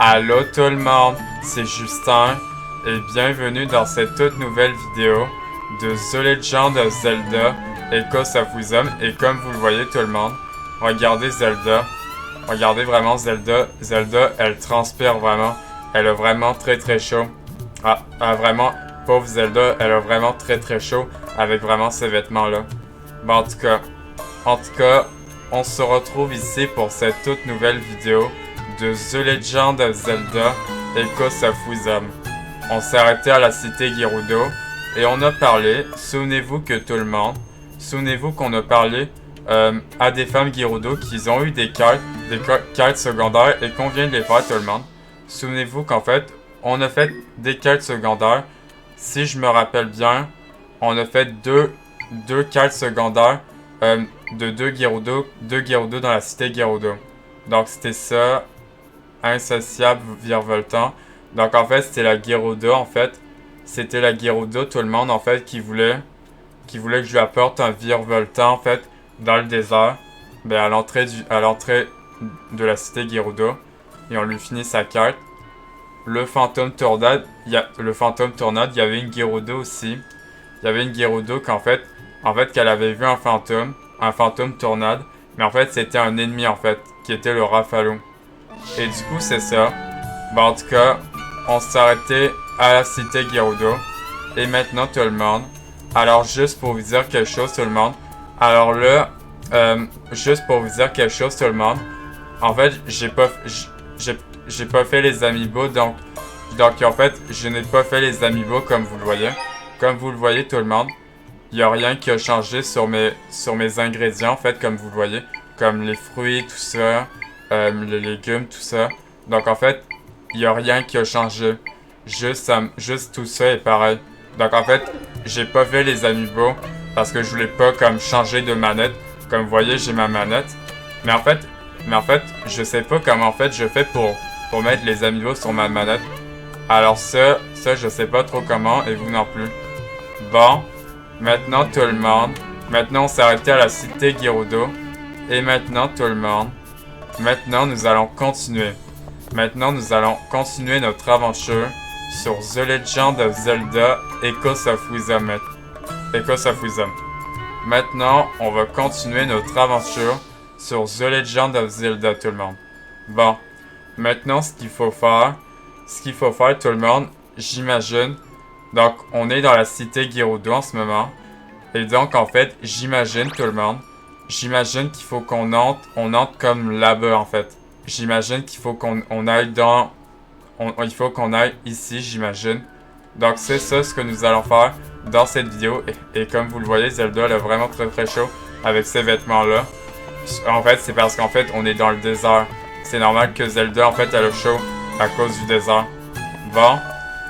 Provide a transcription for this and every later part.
Allô tout le monde, c'est Justin et bienvenue dans cette toute nouvelle vidéo de The Legend of Zelda Echoes of Wisdom. Et comme vous le voyez tout le monde, regardez Zelda, regardez vraiment Zelda, elle transpire vraiment, elle a vraiment très chaud. Vraiment, pauvre Zelda, elle a vraiment très chaud avec vraiment ces vêtements là. Bon, en tout cas, on se retrouve ici pour cette toute nouvelle vidéo de The Legend of Zelda Echoes of Wisdom. On s'est arrêté à la cité Gerudo et on a parlé, souvenez-vous qu'on a parlé à des femmes Gerudo qui ont eu des quêtes secondaires et qu'on vient de les faire tout le monde. Souvenez-vous qu'en fait, on a fait des quêtes secondaires. Si je me rappelle bien, on a fait deux quêtes secondaires de deux Gerudo dans la cité Gerudo. Donc c'était ça, insatiable, virevoltant. Donc en fait c'était la Gerudo en fait. C'était la Gerudo tout le monde en fait qui voulait que je lui apporte un virevoltant en fait dans le désert. Ben à l'entrée de la cité Gerudo. Et on lui finit sa quête. Le fantôme tornade, il y avait une Gerudo aussi. Il y avait une Gerudo qu'en fait qu'elle avait vu un fantôme tornade, mais en fait c'était un ennemi en fait, qui était le Rafalo. Et du coup c'est ça. Bon, en tout cas, on s'est arrêté à la cité Gerudo. Et maintenant tout le monde. Alors juste pour vous dire quelque chose tout le monde. Alors là, juste pour vous dire quelque chose tout le monde. En fait, j'ai pas fait les amiibo, donc en fait, je n'ai pas fait les amiibo comme vous le voyez. Comme vous le voyez tout le monde. Il n'y a rien qui a changé sur mes ingrédients, en fait, comme vous le voyez. Comme les fruits, tout ça, les légumes, tout ça. Donc, en fait, il n'y a rien qui a changé. Juste tout ça est pareil. Donc, en fait, j'ai pas fait les amiibo parce que je voulais pas, comme, changer de manette. Comme vous voyez, j'ai ma manette. Mais en fait, je sais pas comment, en fait, je fais pour mettre les amiibo sur ma manette. Alors, ça, je sais pas trop comment, et vous non plus. Bon. Maintenant tout le monde, maintenant on s'est arrêté à la cité Gerudo. Et maintenant tout le monde, maintenant nous allons continuer. Maintenant nous allons continuer notre aventure sur The Legend of Zelda Echoes of Wisdom. Maintenant on va continuer notre aventure sur The Legend of Zelda tout le monde. Bon, maintenant ce qu'il faut faire tout le monde, j'imagine. Donc, on est dans la cité Gerudo en ce moment. Et donc, en fait, j'imagine tout le monde. J'imagine qu'il faut qu'on entre comme là-bas, en fait. J'imagine qu'il faut qu'on aille il faut qu'on aille ici, j'imagine. Donc, c'est ça ce que nous allons faire dans cette vidéo. Et comme vous le voyez, Zelda, elle a vraiment très chaud avec ces vêtements-là. En fait, c'est parce qu'en fait, on est dans le désert. C'est normal que Zelda, en fait, elle a chaud à cause du désert. Bon.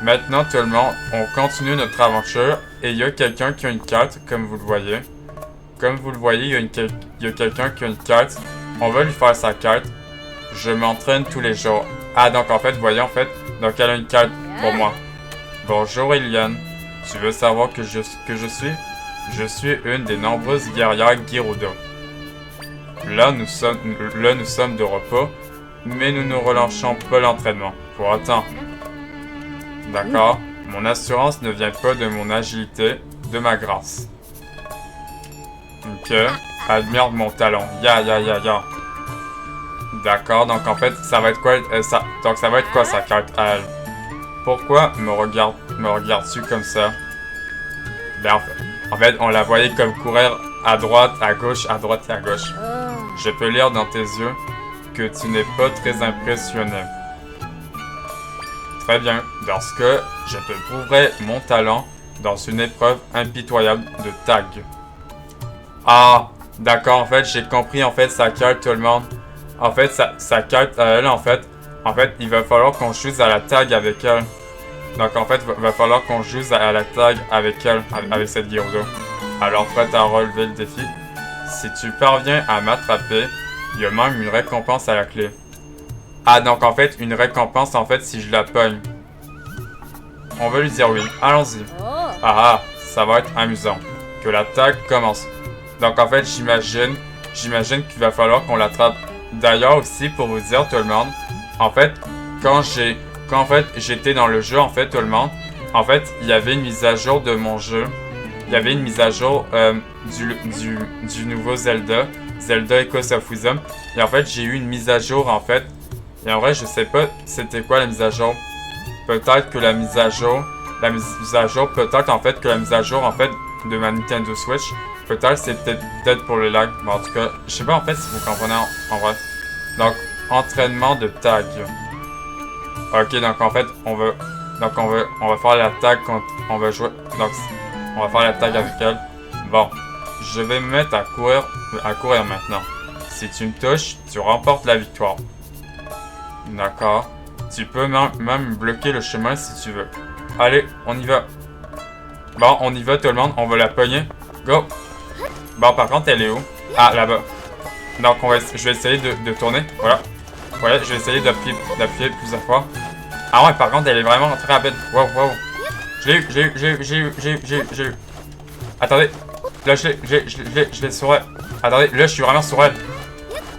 Maintenant tout le monde, on continue notre aventure et il y a quelqu'un qui a une carte, comme vous le voyez. Comme vous le voyez, il y a quelqu'un qui a une carte. On va lui faire sa carte. Je m'entraîne tous les jours. Ah, donc en fait, vous voyez, donc elle a une carte pour moi. Bonjour Eliane. Tu veux savoir que je suis? Je suis une des nombreuses guerrières Gerudo. Là, nous sommes de repos, mais nous ne relâchons pas l'entraînement. Pour autant. D'accord. Mon assurance ne vient pas de mon agilité, de ma grâce. Ok. Admire mon talent. Ya. D'accord, donc en fait, ça va être quoi ça va être quoi sa carte à elle? Pourquoi me regardes-tu comme ça? Ben en fait, on la voyait comme courir à droite, à gauche, à droite et à gauche. Je peux lire dans tes yeux que tu n'es pas très impressionné. Très bien, dans ce cas, je te prouverai mon talent dans une épreuve impitoyable de tag. Ah, d'accord, en fait, j'ai compris en fait sa carte tout le monde. En fait, sa carte à elle, en fait, il va falloir qu'on joue à la tag avec elle. Donc en fait, il va falloir qu'on joue à la tag avec elle, avec cette Gerudo. Alors prête à relever le défi. Si tu parviens à m'attraper, il y a même une récompense à la clé. Ah, donc en fait, une récompense, en fait, si je la pogne. On va lui dire oui. Allons-y. Ah, ça va être amusant. Que la tag commence. Donc en fait, j'imagine qu'il va falloir qu'on l'attrape. D'ailleurs aussi, pour vous dire tout le monde, en fait, quand en fait j'étais dans le jeu, en fait, tout le monde, en fait, il y avait une mise à jour de mon jeu. Il y avait une mise à jour du nouveau Zelda, Zelda Echoes of Wisdom. Et en fait, j'ai eu une mise à jour, en fait. Et en vrai, je sais pas c'était quoi la mise à jour. Peut-être que la mise à jour, peut-être en fait que la mise à jour, en fait, de ma Nintendo Switch, peut-être c'est peut-être pour le lag. Mais en tout cas, je sais pas en fait si vous comprenez en vrai. Donc, entraînement de tag. Ok, donc en fait, on va faire la tag quand on va jouer. Donc, on va faire la tag avec elle. Bon, je vais me mettre à courir maintenant. Si tu me touches, tu remportes la victoire. D'accord. Tu peux même bloquer le chemin si tu veux. Allez, on y va. Bon, on y va tout le monde. On va la pogner. Go. Bon, par contre, elle est où? Ah, là-bas. Donc, je vais essayer de tourner. Voilà. Voilà, je vais essayer d'appuyer plusieurs fois. Ah ouais, par contre, elle est vraiment très rapide. Wow, wow. J'ai eu. Attendez. Là, je l'ai sur elle. Attendez, là, je suis vraiment sur elle.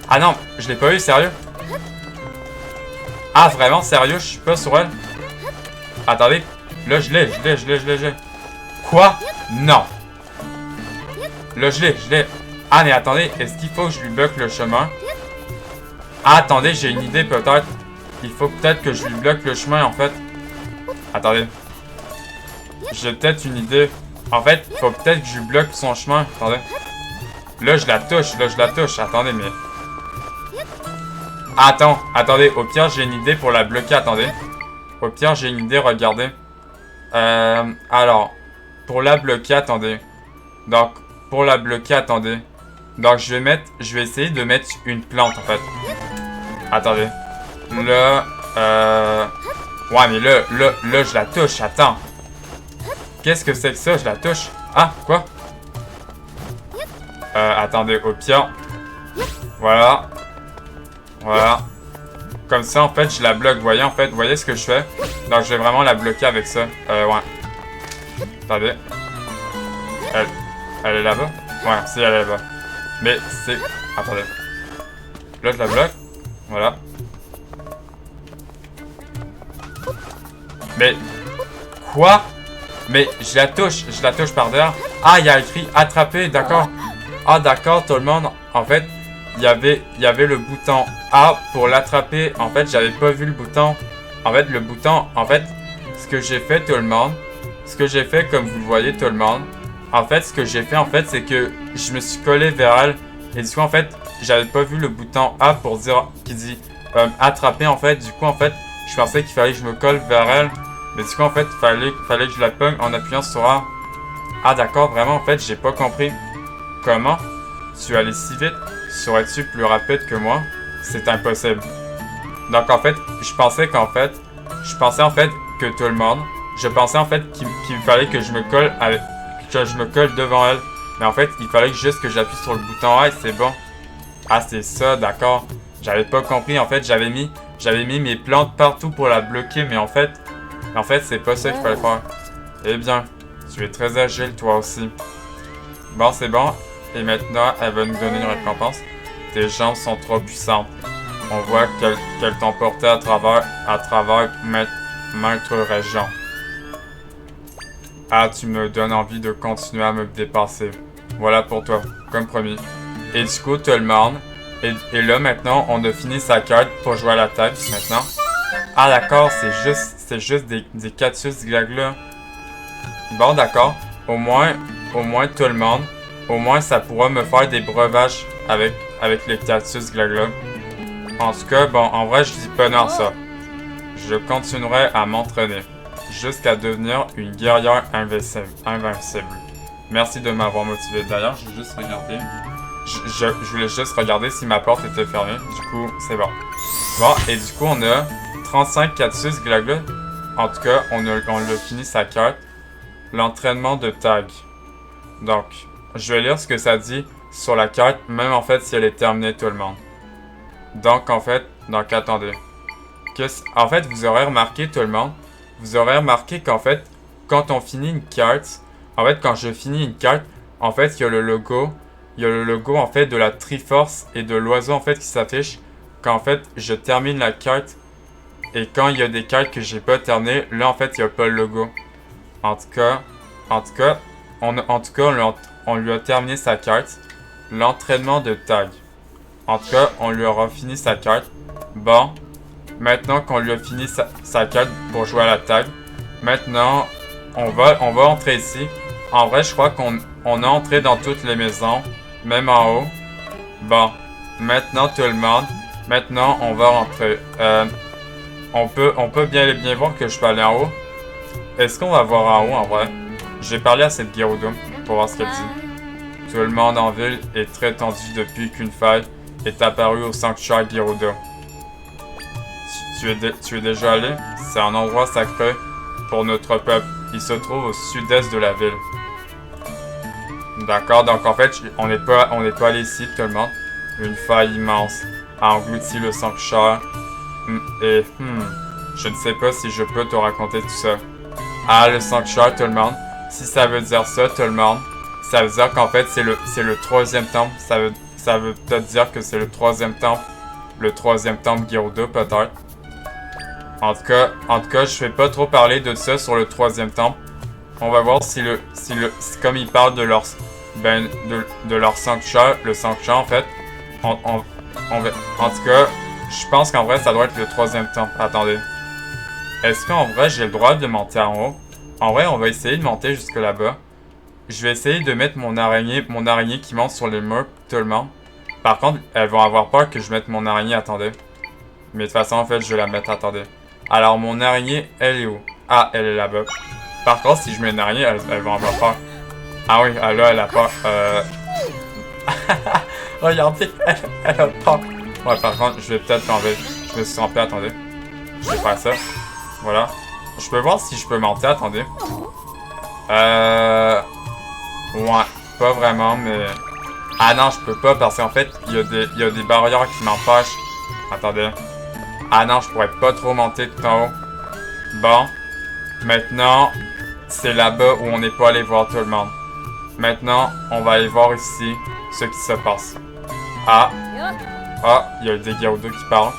Ah non, je l'ai pas eu, sérieux? Ah, vraiment, sérieux, je suis pas sur elle? Attendez. Là, je l'ai. Quoi? Non. Là, je l'ai. Ah, mais attendez, est-ce qu'il faut que je lui bloque le chemin? Ah, attendez, j'ai une idée, peut-être. Il faut peut-être que je lui bloque le chemin, en fait. Attendez. J'ai peut-être une idée. En fait, il faut peut-être que je lui bloque son chemin. Attendez. Là, je la touche. Attendez, mais... Attendez. Au pire, j'ai une idée pour la bloquer. Attendez. Au pire, j'ai une idée, regardez. Alors, pour la bloquer, attendez. Donc, Donc, je vais essayer de mettre une plante, en fait. Attendez. Là, ouais, mais là, je la touche. Attends. Qu'est-ce que c'est que ça? Je la touche. Ah, quoi? Attendez, au pire. Voilà. Comme ça, en fait, je la bloque. Vous voyez ce que je fais? Donc, je vais vraiment la bloquer avec ça. Ouais. Attendez. Elle est là-bas? Ouais, si, elle est là-bas. Mais c'est... Attendez. Là, je la bloque. Voilà. Mais... Quoi? Mais je la touche par derrière. Ah, il y a écrit attraper, d'accord. Ah, d'accord, tout le monde. En fait, il y avait le bouton A pour l'attraper. En fait, j'avais pas vu le bouton. En fait, le bouton, ce que j'ai fait, tout le monde. Comme vous le voyez, tout le monde. En fait, ce que j'ai fait, c'est que je me suis collé vers elle. Et du coup, en fait, j'avais pas vu le bouton A pour dire, qui dit attraper, en fait. Du coup, en fait, je pensais qu'il fallait que je me colle vers elle. Mais du coup, en fait, il fallait que je la pogne en appuyant sur A. Ah, d'accord, vraiment, en fait, j'ai pas compris. Comment tu allais si vite? Serais-tu plus rapide que moi? C'est impossible. Donc, en fait, je pensais que tout le monde, je pensais en fait qu'il fallait que je me colle devant elle. Mais en fait, il fallait juste que j'appuie sur le bouton A et c'est bon. Ah, c'est ça, d'accord. J'avais pas compris, en fait, j'avais mis mes plantes partout pour la bloquer, mais en fait, c'est pas ça qu'il fallait faire. Eh bien, tu es très agile, toi aussi. Bon, c'est bon. Et maintenant, elle va nous donner une récompense. Tes jambes sont trop puissantes. On voit qu'elles t'ont porté à travers maintes régions. Ah, tu me donnes envie de continuer à me dépasser. Voilà pour toi, comme promis. Et du coup, tout le monde. Et là, maintenant, on a fini sa carte pour jouer à la table, maintenant. Ah, d'accord, c'est juste des cactus glagla. Bon, d'accord. Au moins, tout le monde. Au moins, ça pourra me faire des breuvages avec les cactus glagla. En tout cas, bon, en vrai, je dis pas non à ça. Je continuerai à m'entraîner. Jusqu'à devenir une guerrière invincible. Merci de m'avoir motivé. D'ailleurs, j'ai juste regardé. Je voulais juste regarder si ma porte était fermée. Du coup, c'est bon. Bon, et du coup, on a 35 cactus glagla. En tout cas, on a fini sa carte. L'entraînement de tag. Donc, je vais lire ce que ça dit sur la carte, même en fait si elle est terminée, tout le monde. Donc, attendez. En fait, vous aurez remarqué, tout le monde, qu'en fait, quand on finit une carte, en fait, quand je finis une carte, en fait, il y a le logo, en fait, de la Triforce et de l'oiseau, en fait, qui s'affiche quand, en fait, je termine la carte. et quand il y a des quêtes que j'ai pas terminées, là, en fait, il n'y a pas le logo. En tout cas, on lui a terminé sa quête. L'entraînement de tag. En tout cas, on lui aura fini sa quête. Bon, maintenant qu'on lui a fini sa quête pour jouer à la tag, maintenant, on va entrer ici. En vrai, je crois qu'on a entré dans toutes les maisons, même en haut. Bon, maintenant tout le monde, maintenant on va rentrer. On peut bien voir que je peux aller en haut. Est-ce qu'on va voir en haut en vrai? J'ai parlé à cette Gerudo pour voir ce qu'elle dit. Tout le monde en ville est très tendu depuis qu'une faille est apparue au sanctuaire Gerudo. Tu es déjà allé? C'est un endroit sacré pour notre peuple. Il se trouve au sud-est de la ville. D'accord, donc en fait, on n'est pas allé ici, tout le monde. Une faille immense a englouti le sanctuaire. Je ne sais pas si je peux te raconter tout ça. Ah, le sanctuaire, tout le monde. Si ça veut dire ça, tout le monde, ça veut dire qu'en fait, c'est le troisième temple. Ça veut peut-être dire que c'est le troisième temple. Le troisième temple Gerudo, peut-être. En tout cas, je vais pas trop parler de ça sur le troisième temple. On va voir si comme ils parlent de leur sanctuaire, le sanctuaire en fait, en tout cas, je pense qu'en vrai ça doit être le troisième temple. Attendez. Est-ce qu'en vrai j'ai le droit de monter en haut? En vrai, on va essayer de monter jusque là-bas. Je vais essayer de mettre mon araignée qui monte sur les murs, tout le monde. Par contre, elles vont avoir peur que je mette mon araignée, attendez. Mais de toute façon, en fait, je vais la mettre, attendez. Alors, mon araignée, elle est où? Ah, elle est là-bas. Par contre, si je mets une araignée, elles vont avoir peur. Ah oui, là, elle a peur. Regardez, elle a peur. Ouais, par contre, je vais peut-être l'enlever. Je me suis trompé, attendez. Je vais faire ça. Voilà. Je peux voir si je peux monter, attendez. Ouais, pas vraiment, mais... Ah non, je peux pas parce qu'en fait, il y a des barrières qui m'empêchent. Attendez. Ah non, je pourrais pas trop monter tout en haut. Bon. Maintenant, c'est là-bas où on n'est pas allé voir tout le monde. Maintenant, on va aller voir ici ce qui se passe. Ah, il y a des Gerudo qui parlent.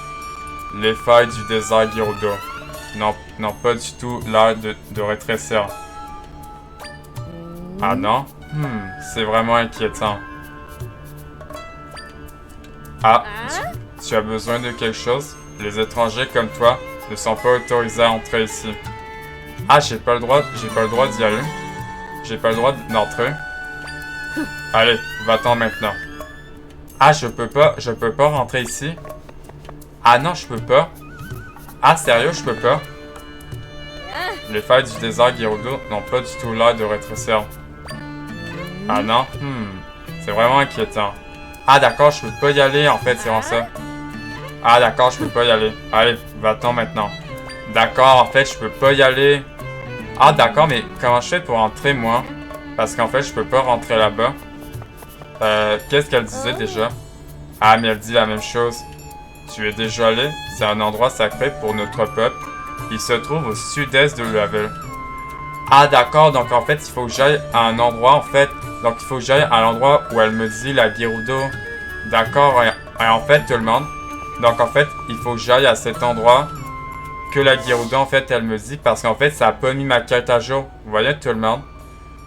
Les failles du désert Gerudo n'ont pas du tout l'air de rétrécir. Ah non? C'est vraiment inquiétant. Ah, tu as besoin de quelque chose? Les étrangers comme toi ne sont pas autorisés à entrer ici. Ah, j'ai pas le droit d'y aller. J'ai pas le droit d'entrer. Allez, va-t'en maintenant. Ah, je peux pas rentrer ici. Ah non, je peux pas. Ah, sérieux, je peux pas. Les failles du désert Gerudo n'ont pas du tout l'air de rétrécir. Ah non? C'est vraiment inquiétant. Ah d'accord, je peux pas y aller en fait, c'est vraiment ça. Ah d'accord, je peux pas y aller. Allez, va-t'en maintenant. D'accord, en fait, je peux pas y aller. Ah d'accord, mais comment je fais pour entrer moi? Parce qu'en fait, je peux pas rentrer là-bas. Qu'est-ce qu'elle disait déjà? Ah, mais elle dit la même chose. Tu es déjà allé? C'est un endroit sacré pour notre peuple. Il se trouve au sud-est de la ville. Ah d'accord, donc en fait, il faut que j'aille à un endroit en fait. Donc il faut que j'aille à l'endroit où elle me dit la Gerudo. D'accord, et en fait, tout le monde. Donc en fait, il faut que j'aille à cet endroit que la Gerudo en fait, elle me dit. Parce qu'en fait, ça a pas mis ma quête à jour. Vous voyez tout le monde?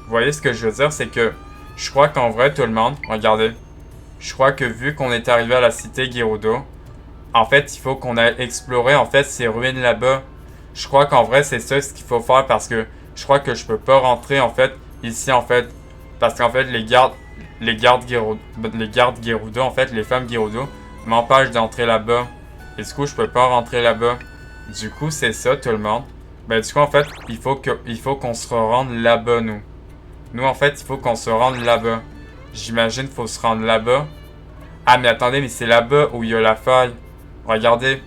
Vous voyez ce que je veux dire? C'est que je crois qu'en vrai, tout le monde, regardez. Je crois que vu qu'on est arrivé à la cité Gerudo, en fait, il faut qu'on aille explorer en fait ces ruines là-bas. Je crois qu'en vrai, c'est ça ce qu'il faut faire parce que je crois que je peux pas rentrer en fait ici en fait. Parce qu'en fait, les gardes Gerudo, en fait, les femmes Gerudo, m'empêchent d'entrer là-bas. Et du coup, je peux pas rentrer là-bas. Du coup, c'est ça, tout le monde. Ben, du coup, en fait, il faut qu'on se rende là-bas, nous. Nous, en fait, il faut qu'on se rende là-bas. J'imagine qu'il faut se rendre là-bas. Ah, mais attendez, mais c'est là-bas où il y a la faille. Regardez.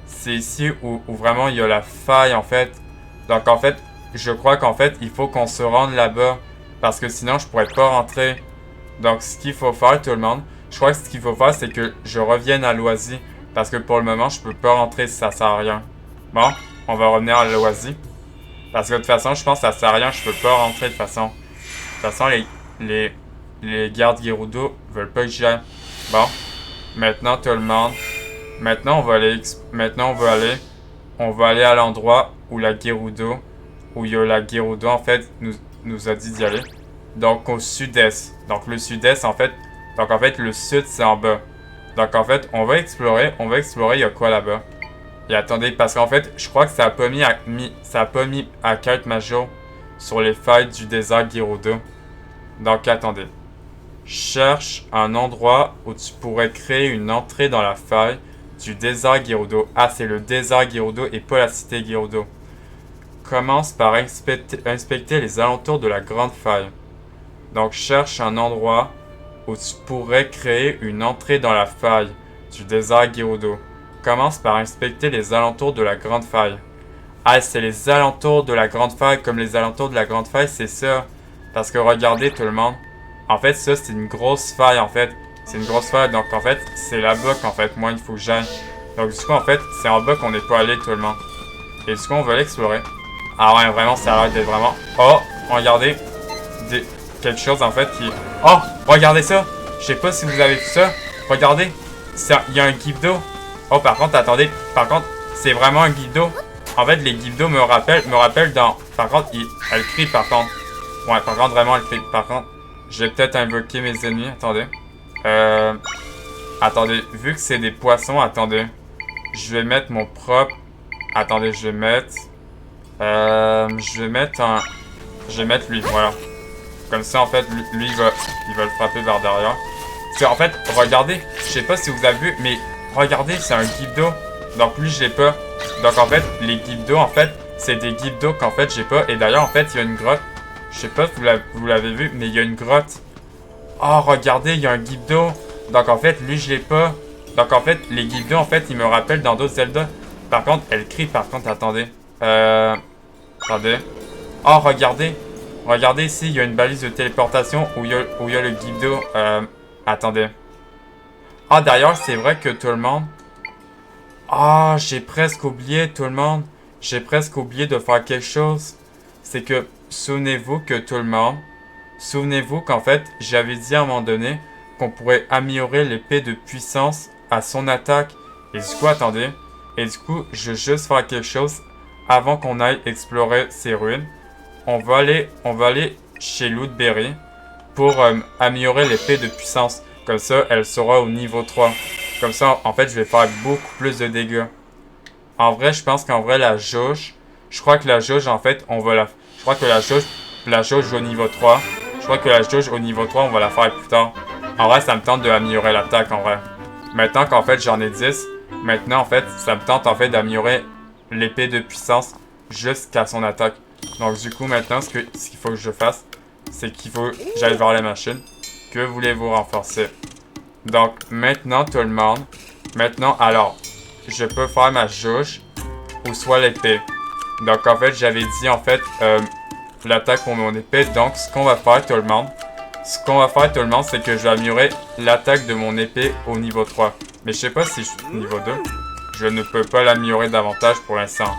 C'est ici où vraiment il y a la faille, en fait. Donc, en fait, je crois qu'en fait, il faut qu'on se rende là-bas. Parce que sinon, je pourrais pas rentrer. Donc, ce qu'il faut faire, tout le monde, je crois que ce qu'il faut faire, c'est que je revienne à Loisy. Parce que pour le moment, je peux pas rentrer si ça sert à rien. Bon, on va revenir à Loisy. Parce que de toute façon, je pense que ça sert à rien, je peux pas rentrer de toute façon. De toute façon, les gardes Gerudo veulent pas que j'y aille. Bon, maintenant tout le monde. Maintenant on va aller on va aller à l'endroit où la Gerudo, où il y a la Gerudo, en fait, nous a dit d'y aller. Donc, au sud-est. Donc, le sud-est, en fait, le sud, c'est en bas. Donc, en fait, on va explorer, il y a quoi là-bas. Et attendez, parce qu'en fait, je crois que ça a pas mis à carte major sur les failles du désert Gerudo. Donc, attendez. Cherche un endroit où tu pourrais créer une entrée dans la faille du désert Gerudo. Ah, c'est le désert Gerudo et pas la cité Gerudo. Commence par inspecter les alentours de la grande faille. Donc, cherche un endroit où tu pourrais créer une entrée dans la faille du désert Gerudo. Commence par inspecter les alentours de la grande faille. Ah, c'est les alentours de la grande faille, comme les alentours de la grande faille, c'est ça. Parce que regardez tout le monde. En fait, ça, c'est une grosse faille, en fait. C'est une grosse faille, donc en fait, c'est là-bas qu'en fait, moi, il faut que j'aille. Donc du coup, en fait, c'est en bas qu'on n'est pas allé tout le monde. Et du coup, on va l'explorer. Ah ouais, vraiment, ça a l'air d'être vraiment... Oh, regardez. Quelque chose, en fait, qui... Oh, regardez ça. Je sais pas si vous avez vu ça. Regardez. Il y a un guide d'eau. Oh, par contre, attendez. Par contre, c'est vraiment un guide d'eau. En fait, les guides d'eau me rappellent dans... Par contre, elle crie, par contre. Ouais, par contre, vraiment, elle crie. Par contre, je vais peut-être invoquer mes ennemis. Attendez. Attendez. Vu que c'est des poissons, attendez. Je vais mettre mon propre... Attendez, je vais mettre lui, voilà. Comme ça, en fait, lui, il va le frapper vers derrière. Parce qu'en fait, regardez, je sais pas si vous avez vu, mais regardez, c'est un guide d'eau. Donc lui, je l'ai pas. Donc en fait, les guides d'eau, en fait, c'est des guides d'eau qu'en fait, j'ai pas. Et d'ailleurs, en fait, il y a une grotte. Je sais pas si vous l'avez vu, mais il y a une grotte. Oh, regardez, il y a un guide d'eau. Donc en fait, lui, je l'ai pas. Donc en fait, les guides d'eau, en fait, ils me rappellent dans d'autres Zelda. Par contre, elle crie, par contre, attendez. Attendez. Oh, regardez. Regardez ici, il y a une balise de téléportation où il y a le guide d'eau. Attendez. Ah, d'ailleurs, c'est vrai que tout le monde... Ah, j'ai presque oublié, tout le monde. J'ai presque oublié de faire quelque chose. C'est que, souvenez-vous que tout le monde... Souvenez-vous qu'en fait, j'avais dit à un moment donné qu'on pourrait améliorer l'épée de puissance à son attaque. Et du coup, attendez. Et du coup, je vais juste faire quelque chose avant qu'on aille explorer ces ruines. On va aller chez Lootberry pour améliorer l'épée de puissance. Comme ça, elle sera au niveau 3. Comme ça, en fait, je vais faire beaucoup plus de dégâts. En vrai, je pense qu'en vrai, la jauge... Je crois que la jauge, en fait, on va la... Je crois que la jauge au niveau 3. Je crois que la jauge au niveau 3, on va la faire plus tard. En vrai, ça me tente d'améliorer l'attaque, en vrai. Maintenant qu'en fait, j'en ai 10... Maintenant, en fait, ça me tente, en fait, d'améliorer l'épée de puissance jusqu'à son attaque. Donc, du coup, maintenant, ce qu'il faut que je fasse, c'est qu'il faut que j'aille vers la machine. Que voulez-vous renforcer? Donc, maintenant, tout le monde. Maintenant, alors, je peux faire ma jauge ou soit l'épée. Donc, en fait, j'avais dit, en fait, l'attaque pour mon épée. Donc, ce qu'on va faire, tout le monde, c'est que je vais améliorer l'attaque de mon épée au niveau 3. Mais je sais pas si je suis au niveau 2. Je ne peux pas l'améliorer davantage pour l'instant.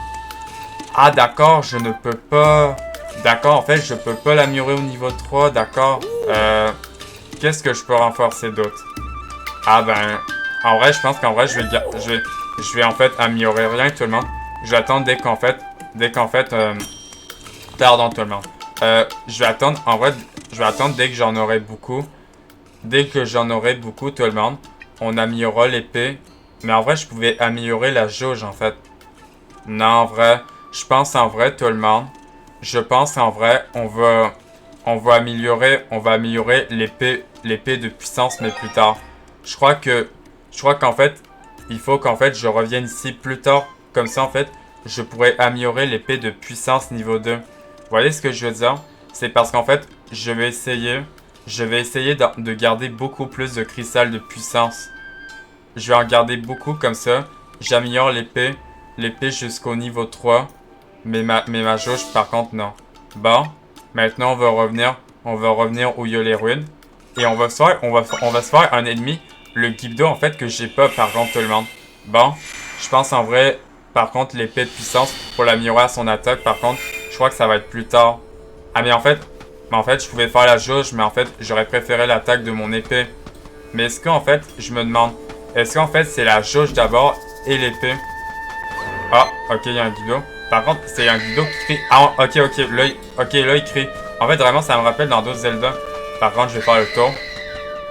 Ah, d'accord, je ne peux pas... D'accord, en fait, je peux pas l'améliorer au niveau 3, d'accord. Qu'est-ce que je peux renforcer d'autre? Ah ben... En vrai, je pense qu'en vrai, je vais en fait améliorer rien, tout le monde. Je vais attendre dès qu'en fait... Pardon, tout le monde. Je vais attendre, en vrai, dès que j'en aurai beaucoup. Dès que j'en aurai beaucoup, tout le monde. On améliorera l'épée. Mais en vrai, je pouvais améliorer la jauge, en fait. Non, en vrai... Je pense en vrai, tout le monde. Je pense en vrai, on va améliorer l'épée de puissance, mais plus tard. Je crois qu'en fait, il faut qu'en fait, je revienne ici plus tard. Comme ça, en fait, je pourrais améliorer l'épée de puissance niveau 2. Vous voyez ce que je veux dire? C'est parce qu'en fait, je vais essayer de garder beaucoup plus de cristal de puissance. Je vais en garder beaucoup comme ça. J'améliore l'épée jusqu'au niveau 3. Mais ma jauge, par contre, non. Bon, maintenant, on va revenir où il y a les ruines. Et on va se faire un ennemi, le Gibdo, en fait, que j'ai pas, par contre, tout le monde. Bon, je pense en vrai, par contre, l'épée de puissance, pour l'améliorer à son attaque, par contre, je crois que ça va être plus tard. Ah, mais en fait, je pouvais faire la jauge, mais en fait, j'aurais préféré l'attaque de mon épée. Mais est-ce qu'en fait, je me demande, est-ce qu'en fait, c'est la jauge d'abord et l'épée? Ah, ok, il y a un guido. Par contre, c'est un guido qui crie. Ah, ok, là, il crie. En fait, vraiment, ça me rappelle dans d'autres Zelda. Par contre, je vais faire le tour.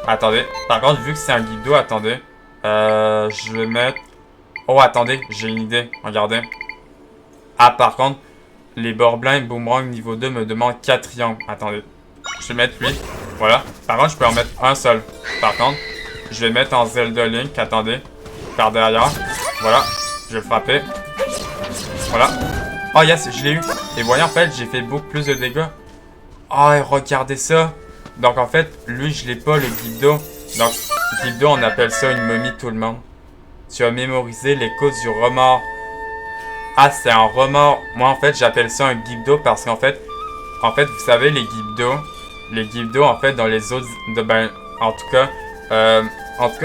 Attendez. Par contre, vu que c'est un guido, attendez. Je vais mettre... Oh, attendez, j'ai une idée. Regardez. Ah, par contre, les bords blancs boomerang niveau 2 me demandent 4 triangles. Attendez. Je vais mettre lui. Voilà. Par contre, je peux en mettre un seul. Par contre, je vais mettre en Zelda Link. Attendez. Par derrière. Voilà. Je vais frapper. Voilà. Oh yes, je l'ai eu. Et voyez, en fait, j'ai fait beaucoup plus de dégâts. Oh, et regardez ça. Donc, en fait, lui, je l'ai pas, le guido. Donc, guido, on appelle ça une momie, tout le monde. Tu as mémorisé les causes du remords. Ah, c'est un remords. Moi, en fait, j'appelle ça un guido parce qu'en fait, vous savez, les guidos, en fait, dans les autres, ben, en tout cas,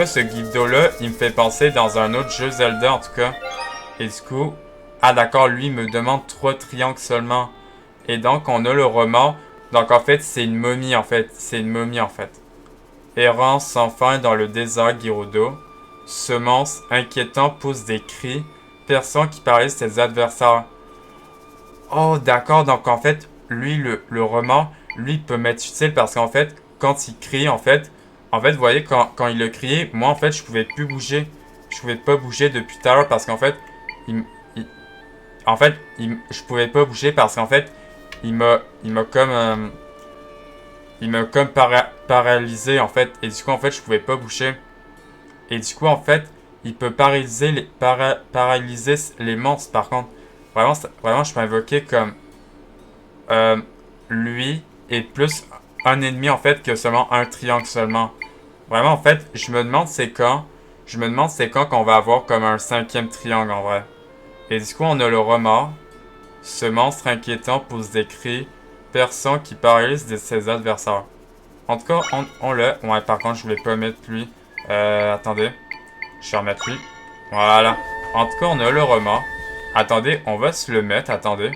ce guido-là, il me fait penser dans un autre jeu Zelda, en tout cas. Et du coup, ah d'accord, lui, il me demande 3 triangles seulement. Et donc, on a le remords. Donc, en fait, c'est une momie, en fait. C'est une momie, en fait. Errant sans fin dans le désert, Gerudo. Semence, inquiétant, pousse des cris. Personne qui paralyse ses adversaires. Oh, d'accord. Donc, en fait, lui, le remords, lui, il peut m'être utile parce qu'en fait, quand il crie, en fait, vous voyez, quand il a crié, moi, en fait, je pouvais plus bouger. Je pouvais pas bouger depuis tout à l'heure parce qu'en fait, je pouvais pas bouger parce qu'en fait, il m'a comme paralysé, en fait. Et du coup, en fait, je pouvais pas bouger. Et du coup, en fait, il peut paralyser les monstres, par contre. Vraiment, je peux invoquer comme lui et plus un ennemi, en fait, que seulement un triangle seulement. Vraiment, en fait, je me demande c'est quand qu'on va avoir comme un 5e triangle, en vrai. Et du coup, on a le remords. Ce monstre inquiétant pousse des cris. Personne qui paralyse ses adversaires. En tout cas, on l'a. Ouais, par contre, je voulais pas mettre lui. Attendez. Je vais remettre lui. Voilà. En tout cas, on a le remords. Attendez, on va se le mettre. Attendez.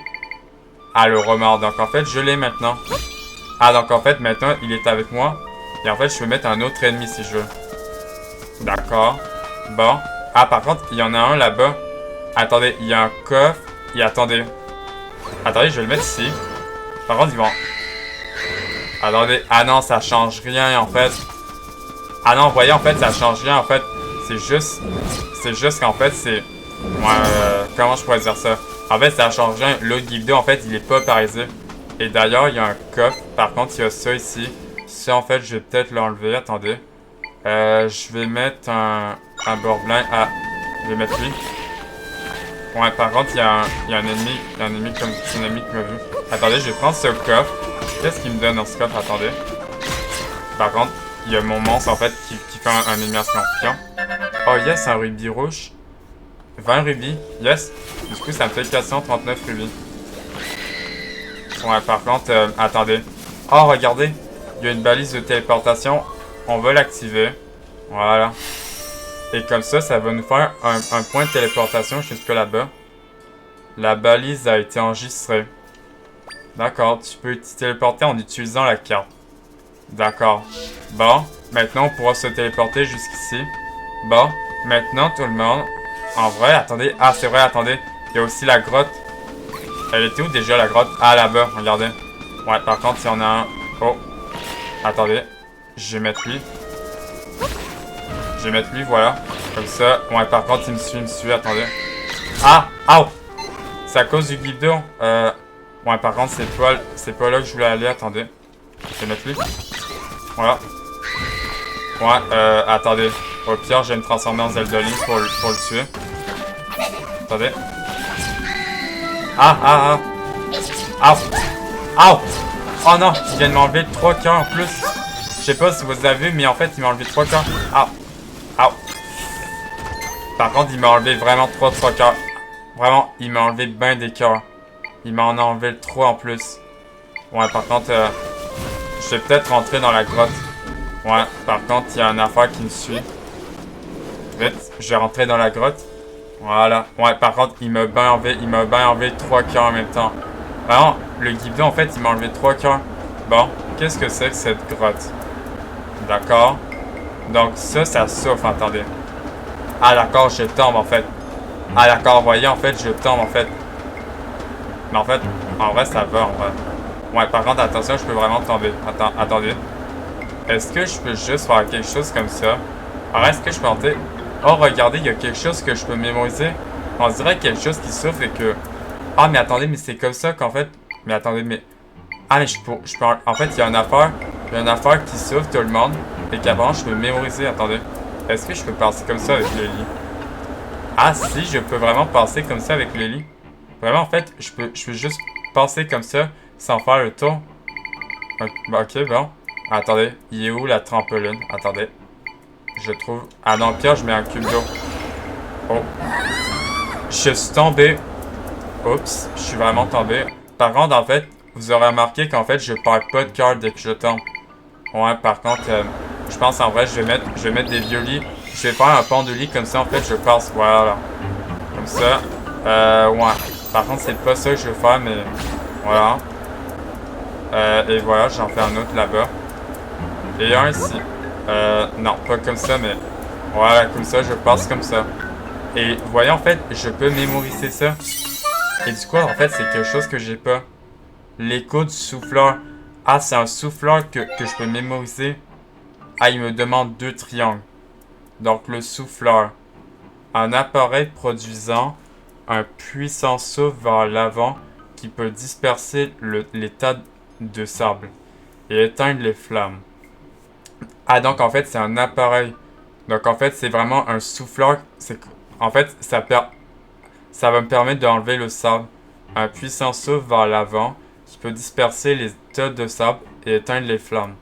Ah, le remords. Donc, en fait, je l'ai maintenant. Ah, donc, en fait, maintenant, il est avec moi. Et en fait, je peux mettre un autre ennemi si je veux. D'accord. Bon. Ah, par contre, il y en a un là-bas. Attendez, il y a un coffre. Et attendez. Attendez, je vais le mettre ici. Par contre, ils vont... Attendez. Ah non, ça change rien, en fait. Ah non, vous voyez, en fait, ça change rien, en fait. C'est juste qu'en fait, c'est... comment je pourrais dire ça? En fait, ça change rien. L'autre guido, en fait, il est pas paralysé. Et d'ailleurs, il y a un coffre. Par contre, il y a ça ici. Ça, en fait, je vais peut-être l'enlever. Attendez. Je vais mettre un bord blanc. Ah, je vais mettre lui. Ouais, par contre, il y a un ennemi. Il y a un ennemi qui m'a vu. Attendez, je vais prendre ce coffre. Qu'est-ce qu'il me donne dans ce coffre? Attendez. Par contre, il y a mon monstre, en fait, qui fait un ennemi à scorpion. Oh, yes, un rubis rouge. 20 rubis. Yes. Du coup, ça me fait 439 rubis. Ouais, par contre, attendez. Oh, regardez. Il y a une balise de téléportation. On va l'activer. Voilà. Et comme ça va nous faire un point de téléportation jusque là-bas. La balise a été enregistrée. D'accord, tu peux te téléporter en utilisant la carte. D'accord. Bon, maintenant on pourra se téléporter jusqu'ici. Bon, maintenant tout le monde... En vrai, attendez. Ah, c'est vrai, attendez. Il y a aussi la grotte. Elle était où déjà la grotte? Ah, là-bas, regardez. Ouais, par contre, il y en a un... Oh. Attendez. Je vais mettre lui. Voilà. Comme ça. Ouais, par contre, il me suit, attendez. Ah! Ow! C'est à cause du guido. Ouais, par contre, c'est pas là que je voulais aller, attendez. Je vais mettre lui. Voilà. Ouais, attendez. Au pire, je vais me transformer en Zelda Link pour le tuer. Attendez. Ah! Oh non, il vient de m'enlever 3 cœurs en plus. Je sais pas si vous avez vu, mais en fait, il m'a enlevé 3 cœurs. Par contre, il m'a enlevé vraiment 3 cœurs. Vraiment, il m'a enlevé bien des cœurs. Il m'en a enlevé 3 en plus. Ouais, par contre, je vais peut-être rentrer dans la grotte. Ouais, par contre, il y a une affaire qui me suit. Vite, je vais rentrer dans la grotte. Voilà. Ouais, par contre, il m'a bien enlevé 3 cœurs en même temps. Vraiment, le guidon, en fait, il m'a enlevé 3 cœurs. Bon, qu'est-ce que c'est que cette grotte? D'accord. Donc, ça souffle, attendez. Ah, d'accord, je tombe, en fait. Ah d'accord, vous voyez, en fait, je tombe, en fait. Mais en fait, en vrai, ça va, en vrai. Ouais, par contre, attention, je peux vraiment tomber. Attendez. Est-ce que je peux juste faire quelque chose comme ça? Alors, est-ce que je peux tenter... Oh, regardez, il y a quelque chose que je peux mémoriser. On dirait quelque chose qui souffre et que... Ah, mais attendez, mais c'est comme ça qu'en fait... Mais attendez, mais... Ah, mais je peux... En fait, il y a une affaire... Il y a une affaire qui souffre tout le monde. Et qu'apparemment, je peux mémoriser. Attendez. Est-ce que je peux passer comme ça avec le lit? Ah, si, je peux vraiment passer comme ça avec le lit. Vraiment, en fait, je peux juste passer comme ça sans faire le tour. Ok, bon. Attendez, il est où la trampoline? Attendez. Je trouve... Ah non, pire, je mets un cube d'eau. Oh. Je suis tombé. Oups, je suis vraiment tombé. Par contre, en fait, vous aurez remarqué qu'en fait, je perds pas de cœur dès que je tombe. Ouais, par contre, je pense en vrai, je vais mettre des vieux lits. Je vais faire un pont de lit comme ça, en fait, je passe. Voilà. Comme ça. Ouais. Par contre, c'est pas ça que je veux faire, mais... Voilà. Et voilà, j'en fais un autre là-bas. Et un ici. Non, pas comme ça, mais... Voilà, comme ça, je passe comme ça. Et vous voyez, en fait, je peux mémoriser ça. Et du coup, en fait, c'est quelque chose que j'ai pas. L'écho du souffleur. Ah, c'est un souffleur que je peux mémoriser. Ah, il me demande 2 triangles. Donc, le souffleur. Un appareil produisant un puissant souffle vers l'avant qui peut disperser les tas de sable et éteindre les flammes. Ah, donc en fait, c'est un appareil. Donc en fait, c'est vraiment un souffleur. En fait, ça va me permettre d'enlever le sable. Un puissant souffle vers l'avant qui peut disperser les tas de sable et éteindre les flammes.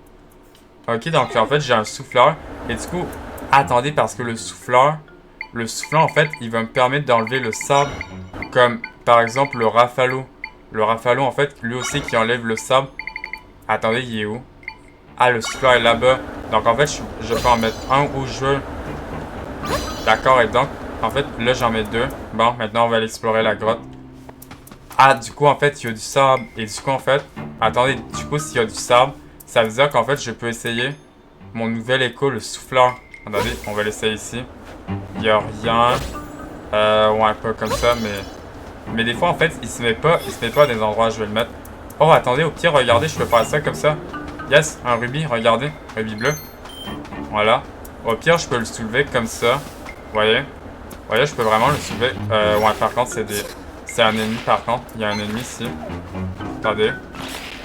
Ok, donc en fait, j'ai un souffleur. Et du coup, attendez, parce que le souffleur, en fait, il va me permettre d'enlever le sable. Comme par exemple le rafalo. Le rafalo, en fait, lui aussi qui enlève le sable. Attendez, il est où? Ah, le souffleur est là-bas. Donc en fait, je peux en mettre un où je veux. D'accord, et donc, en fait, là j'en mets 2. Bon, maintenant on va aller explorer la grotte. Ah, du coup, en fait, il y a du sable. Et du coup, en fait, attendez, du coup, s'il y a du sable, ça veut dire qu'en fait, je peux essayer mon nouvel écho, le souffleur. Attendez, on va l'essayer ici. Il n'y a rien. Ouais, pas comme ça, mais des fois, en fait, il se met pas à des endroits où je vais le mettre. Oh, attendez, au pire, regardez, je peux faire ça comme ça. Yes, un rubis, regardez. Rubis bleu. Voilà. Au pire, je peux le soulever comme ça. Vous voyez? Vous voyez, je peux vraiment le soulever. Ouais, par contre, c'est un ennemi, par contre. Il y a un ennemi ici. Attendez.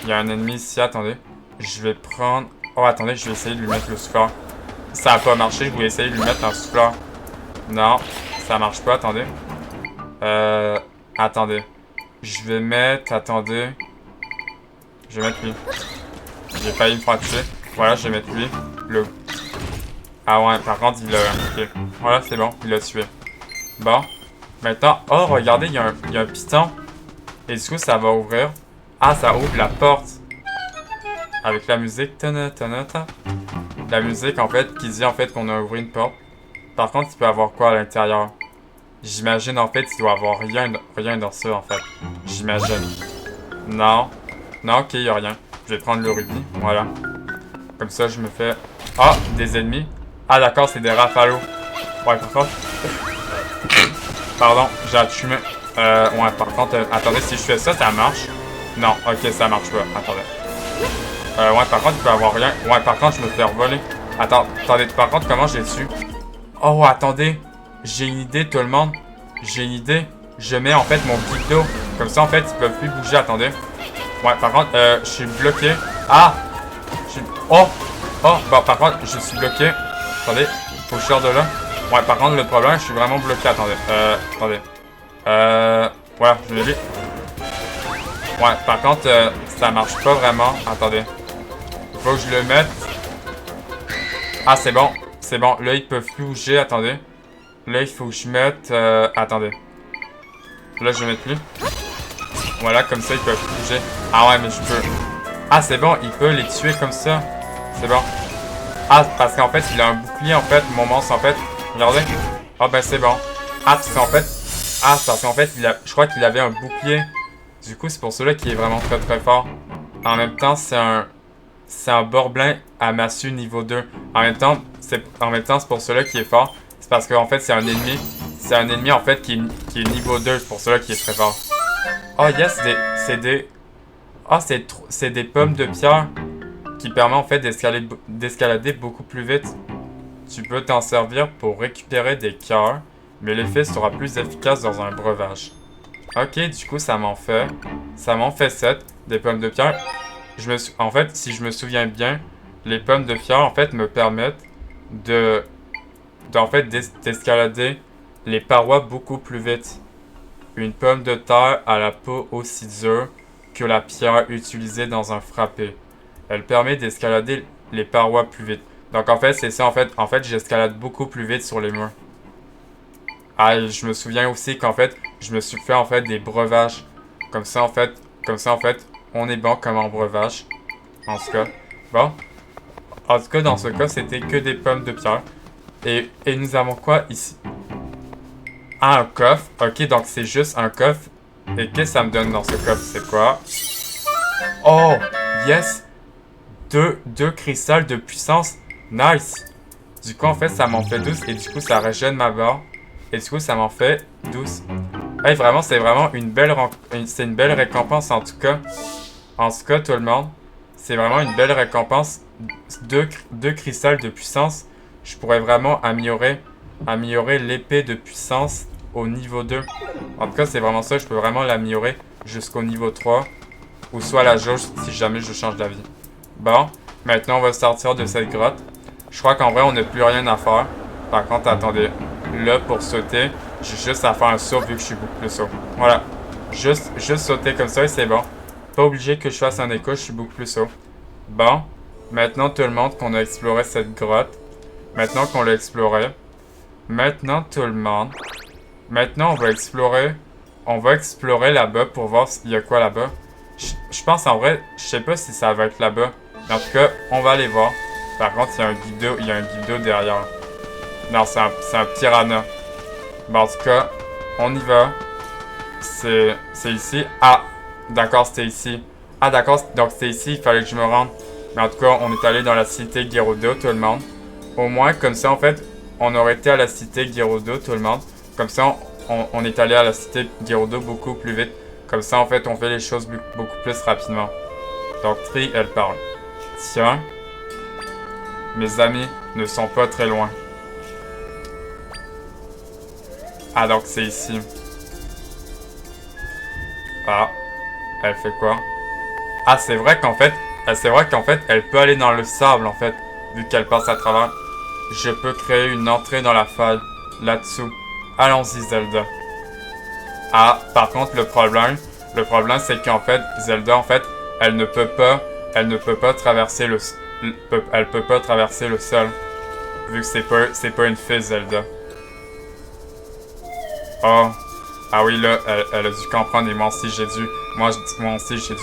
Il y a un ennemi ici, attendez. Je vais prendre... Oh, attendez, je vais essayer de lui mettre le souffleur. Ça a pas marché, je voulais essayer de lui mettre un souffleur. Non, ça marche pas, attendez. Attendez. Je vais mettre... Attendez. Je vais mettre lui. J'ai failli me faire tuer. Voilà, je vais mettre lui. Le... Ah ouais, par contre, il a... Ok. Voilà, c'est bon, il l'a tué. Bon. Maintenant... Oh, regardez, il y a un piston. Et du coup, ça va ouvrir. Ah, ça ouvre la porte. Avec la musique. La musique, en fait, qui dit, en fait, qu'on a ouvert une porte. Par contre, il peut y avoir quoi à l'intérieur? J'imagine, en fait, il doit y avoir rien dans ça, en fait. J'imagine. Non. Non, ok, il n'y a rien. Je vais prendre le rubis. Voilà. Comme ça, je me fais... Ah, des ennemis. Ah, d'accord, c'est des rafalos. Ouais, par contre... Pardon, j'ai assumé. Ouais, par contre... attendez, si je fais ça, ça marche? Non, ok, ça marche pas. Attendez. Ouais, par contre, il peut y avoir rien. Ouais, par contre, je me fais revoler. Attendez, par contre, comment je les tue? Oh, attendez. J'ai une idée, tout le monde. J'ai une idée. Je mets, en fait, mon petit dos. Comme ça, en fait, ils peuvent plus bouger. Attendez. Ouais, par contre, je suis bloqué. Ah! Oh! Oh! Bon, par contre, je suis bloqué. Attendez, faut que je sorte de là. Ouais, par contre, le problème, je suis vraiment bloqué. Attendez. Attendez. Voilà, je l'ai vu. Ouais, par contre, ça marche pas vraiment. Attendez. Faut que je le mette. Ah, c'est bon. C'est bon. Là, ils peuvent plus bouger. Attendez. Là, il faut que je mette... attendez. Là, je vais mettre lui. Voilà, comme ça, ils peuvent plus bouger. Ah ouais, mais je peux... Ah, c'est bon, il peut les tuer comme ça. C'est bon. Ah, parce qu'en fait, il a un bouclier, en fait, mon monstre, en fait. Regardez. Ah, ben, c'est bon. Ah, parce qu'en fait... Ah, parce qu'en fait, je crois qu'il avait un bouclier. Du coup, c'est pour cela qu'il est vraiment très, très fort. En même temps, c'est un Borbelin à massue niveau 2. En même temps, c'est pour cela qu'il est fort. C'est parce qu'en fait, c'est un ennemi. c'est un ennemi en fait qui est niveau 2, c'est pour cela qu'il est très fort. Oh yes, c'est des... Ah, c'est des pommes de pierre qui permettent en fait d'escalader beaucoup plus vite. Tu peux t'en servir pour récupérer des cœurs, mais l'effet sera plus efficace dans un breuvage. Ok, du coup, ça m'en fait 7, des pommes de pierre. En fait, si je me souviens bien, les pommes de pierre, en fait, me permettent d'escalader les parois beaucoup plus vite. Une pomme de terre a la peau aussi dure que la pierre utilisée dans un frappé. Elle permet d'escalader les parois plus vite. Donc en fait, c'est ça, en fait, j'escalade beaucoup plus vite sur les murs. Ah, et je me souviens aussi qu'en fait, je me suis fait en fait des breuvages. Comme ça, en fait, on est bon comme en breuvage. En tout cas. Bon. En tout cas, dans ce cas, c'était que des pommes de pierre. Et nous avons quoi ici? Ah, un coffre. Ok, donc c'est juste un coffre. Et qu'est-ce que ça me donne dans ce coffre? C'est quoi? Oh, yes! Deux cristals de puissance. Nice! Du coup, en fait, ça m'en fait 12. Et du coup, ça régène ma barre. Et du coup, ça m'en fait 12. Hey, vraiment, c'est vraiment une belle récompense en tout cas. En tout cas, tout le monde. C'est vraiment une belle récompense. Deux cristals de puissance. Je pourrais vraiment améliorer l'épée de puissance au niveau 2. En tout cas, c'est vraiment ça. Je peux vraiment l'améliorer jusqu'au niveau 3. Ou soit la jauge si jamais je change d'avis. Bon, maintenant on va sortir de cette grotte. Je crois qu'en vrai, on n'a plus rien à faire. Par contre, attendez. Là, pour sauter, j'ai juste à faire un saut vu que je suis beaucoup plus haut. Voilà. Juste sauter comme ça et c'est bon. Pas obligé que je fasse un écho, je suis beaucoup plus haut. Bon. Maintenant, tout le monde, qu'on a exploré cette grotte. Maintenant qu'on l'a exploré. Maintenant, tout le monde. Maintenant, on va explorer là-bas pour voir s'il y a quoi là-bas. Je pense en vrai, je sais pas si ça va être là-bas. Mais en tout cas, on va aller voir. Par contre, il y a un guido derrière. Non, c'est un piranha. Bon, en tout cas, on y va. C'est ici. Ah, d'accord, c'était ici. Ah, d'accord, donc c'était ici, il fallait que je me rende. Mais en tout cas, on est allé dans la cité Gerudo, tout le monde. Au moins, comme ça, en fait, on aurait été à la cité Gerudo, tout le monde. Comme ça, on est allé à la cité Gerudo beaucoup plus vite. Comme ça, en fait, on fait les choses beaucoup plus rapidement. Donc, Tri, elle parle. Tiens, mes amis ne sont pas très loin. Ah, donc c'est ici. Ah, elle fait quoi? Ah, c'est vrai qu'en fait, elle peut aller dans le sable, en fait, vu qu'elle passe à travers. Je peux créer une entrée dans la faille, là-dessous. Allons-y, Zelda. Ah, par contre, le problème, c'est qu'en fait, Zelda, en fait, elle ne peut pas traverser le sol, vu que c'est pas une fée, Zelda. Oh, ah oui, là, elle a dû comprendre, et moi aussi, j'ai dû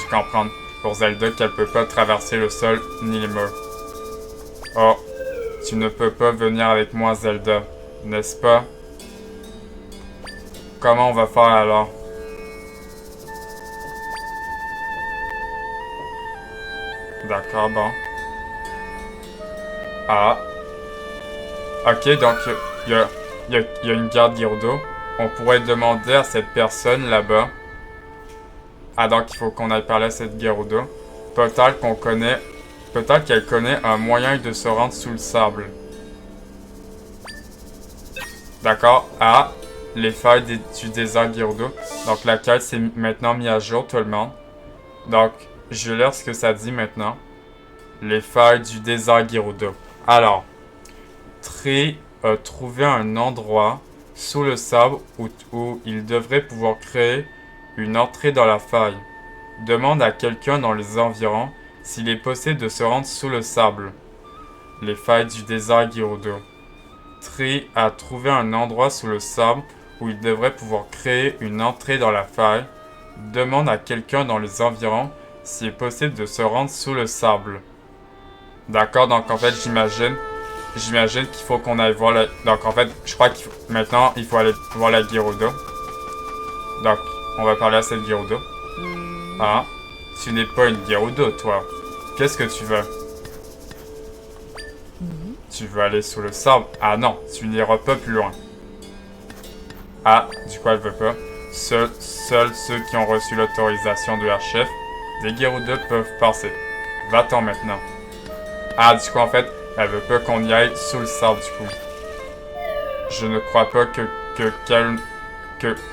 comprendre pour Zelda qu'elle peut pas traverser le sol ni les murs. Oh, tu ne peux pas venir avec moi, Zelda, n'est-ce pas? Comment on va faire alors? D'accord, bon. Ah. Ok, donc, il y a une garde Gerudo. On pourrait demander à cette personne là-bas. Ah, donc il faut qu'on aille parler à cette Gerudo. Peut-être qu'elle connaît un moyen de se rendre sous le sable. D'accord. Ah, les failles du désert Gerudo. Donc la quête s'est maintenant mise à jour, tout le monde. Donc, je vais lire ce que ça dit maintenant. Les failles du désert Gerudo. Alors, Tri a trouvé un endroit sous le sable où il devrait pouvoir créer une entrée dans la faille. Demande à quelqu'un dans les environs s'il est possible de se rendre sous le sable. Les failles du désert Gerudo. Tri a trouvé un endroit sous le sable où il devrait pouvoir créer une entrée dans la faille. Demande à quelqu'un dans les environs s'il est possible de se rendre sous le sable. D'accord, donc en fait, j'imagine qu'il faut qu'on aille voir la... Donc en fait, je crois maintenant, il faut aller voir la Gerudo. Donc, on va parler à cette Gerudo. Ah, tu n'es pas une Gerudo, toi. Qu'est-ce que tu veux? Tu veux aller sous le sable? Ah non, tu n'iras pas plus loin. Ah, du coup, elle veut pas. Seuls ceux qui ont reçu l'autorisation de leur chef des Gerudo peuvent passer. Va-t'en maintenant. Ah, du coup, en fait, elle veut pas qu'on y aille sous le sable, du coup. Je ne crois pas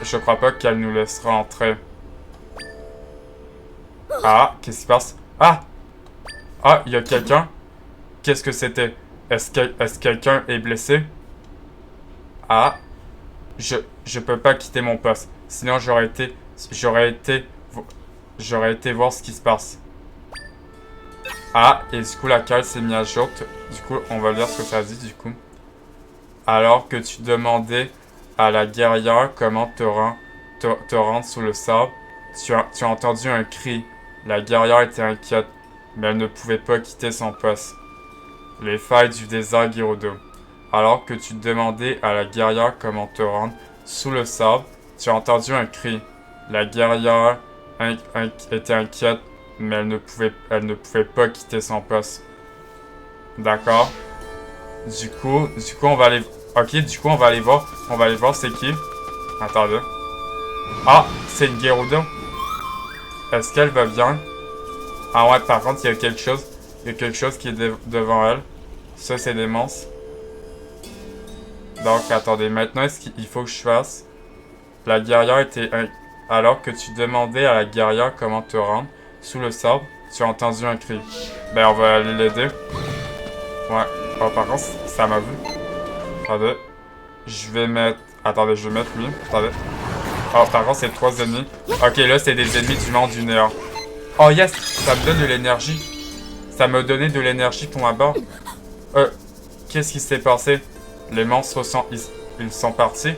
je crois pas qu'elle nous laissera entrer. Ah, qu'est-ce qui se passe? Ah! Ah, il y a quelqu'un? Qu'est-ce que c'était? Est-ce que quelqu'un est blessé? Ah, je peux pas quitter mon poste. Sinon, j'aurais été voir ce qui se passe. Ah, et du coup, la cale s'est mise à jour. Du coup, on va lire ce que ça dit, du coup. Alors que tu demandais à la guerrière comment te rendre sous le sable, tu as entendu un cri. La guerrière était inquiète, mais elle ne pouvait pas quitter son poste. Les failles du désert Gerudo. Alors que tu demandais à la guerrière comment te rendre sous le sable, tu as entendu un cri. La guerrière était inquiète, mais elle ne pouvait pas quitter son poste. D'accord. Du coup, on va aller... Ok, du coup, on va aller voir. On va aller voir c'est qui. Attendez. Ah, c'est une Gerudo. Est-ce qu'elle va bien? Ah ouais, par contre, il y a quelque chose. Il y a quelque chose qui est devant elle. Ça, c'est des monstres. Donc, attendez. Maintenant, est-ce qu'il faut que je fasse? La guerrière était... Alors que tu demandais à la guerrière comment te rendre sous le sable, tu as entendu un cri. Ben, on va aller l'aider. Ouais. Oh, par contre, ça m'a vu. Attendez. Je vais mettre... Attendez, je vais mettre lui. Attendez. Oh, par contre, c'est 3 ennemis. Ok, là, c'est des ennemis du monde du néant. Oh, yes! Ça me donne de l'énergie. Ça m'a donné de l'énergie pour ma barre. Qu'est-ce qui s'est passé? Les monstres sont... Ils sont partis?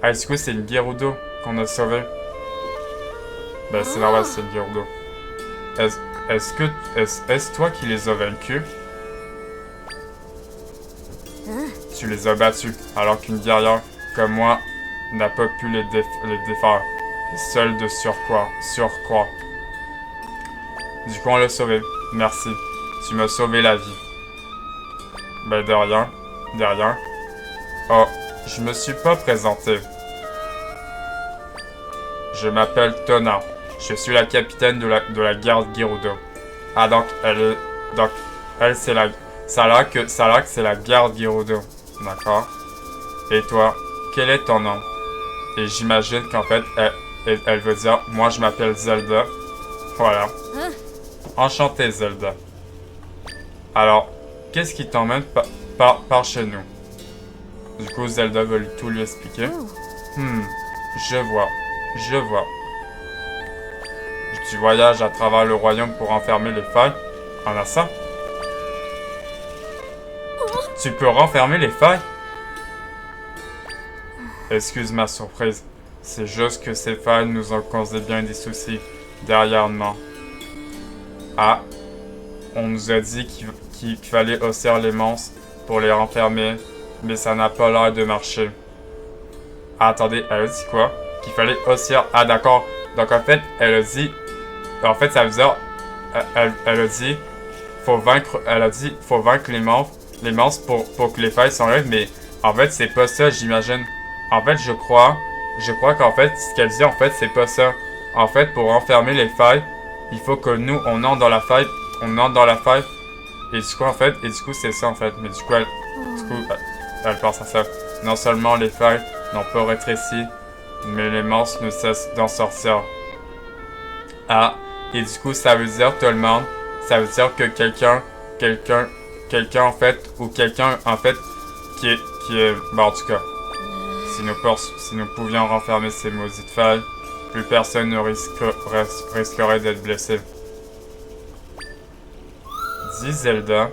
Ah, du coup, c'est une Gerudo qu'on a sauvée. Ben, c'est normal, c'est une Gerudo. Est-ce toi qui les as vaincus? Tu les as battus, alors qu'une guerrière comme moi n'a pas pu les défaire. Seul de surcroît. Du coup, on l'a sauvé. Merci. Tu m'as sauvé la vie. Ben, de rien. De rien. Oh, je me suis pas présenté. Je m'appelle Tona. Je suis la capitaine de la garde Gerudo. Ah, donc, elle, c'est la... Ça a l'air que c'est la garde Gerudo. D'accord. Et toi, quel est ton nom? Et j'imagine qu'en fait, elle veut dire, moi je m'appelle Zelda. Voilà. Enchanté, Zelda. Alors, qu'est-ce qui t'emmène par chez nous? Du coup, Zelda veut tout lui expliquer. Je vois. Tu voyages à travers le royaume pour enfermer les failles. En a ça? Tu peux renfermer les failles? Excuse ma surprise. C'est juste que ces failles nous ont causé bien des soucis dernièrement. Ah, on nous a dit qu'il fallait hausser les monstres pour les renfermer, mais ça n'a pas l'air de marcher. Ah, attendez, elle a dit quoi? Qu'il fallait hausser... Ah, d'accord. Donc, en fait, elle a dit... En fait, ça veut dire... Elle a dit... Elle a dit, faut vaincre les monstres pour que les failles s'enlèvent, mais en fait, c'est pas ça, j'imagine. En fait, je crois qu'en fait, ce qu'elle dit, en fait, c'est pas ça. En fait, pour enfermer les failles, il faut que nous, on entre dans la faille, et du coup, en fait, c'est ça, en fait. Mais du coup, elle pense à ça. Non seulement les failles n'ont pas rétréci, mais les monstres ne cessent d'en sortir. Ah, et du coup, ça veut dire tout le monde, ça veut dire que quelqu'un en fait, ou quelqu'un en fait, qui est, bon, en tout cas, si nous pouvions renfermer ces maudites failles, plus personne ne risquerait d'être blessé. Dis Zelda,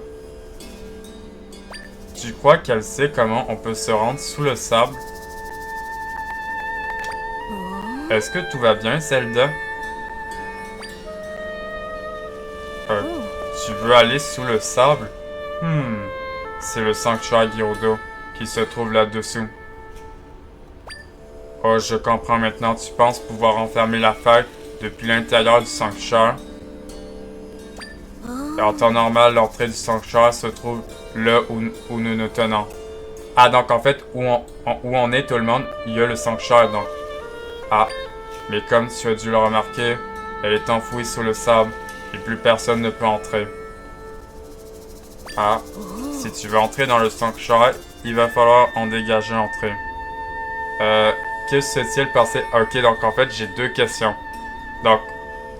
tu crois qu'elle sait comment on peut se rendre sous le sable? Est-ce que tout va bien, Zelda? Tu veux aller sous le sable? C'est le sanctuaire Gerudo qui se trouve là-dessous. Oh, je comprends maintenant. Tu penses pouvoir enfermer la faille depuis l'intérieur du sanctuaire? Et en temps normal, l'entrée du sanctuaire se trouve là où nous nous tenons. Ah, donc en fait, où on est tout le monde, il y a le sanctuaire, donc. Ah, mais comme tu as dû le remarquer, elle est enfouie sous le sable et plus personne ne peut entrer. Ah, si tu veux entrer dans le sanctuaire, il va falloir en dégager l'entrée. Qu'est-ce qui s'est-il passé? Ok, donc en fait, j'ai deux questions. Donc,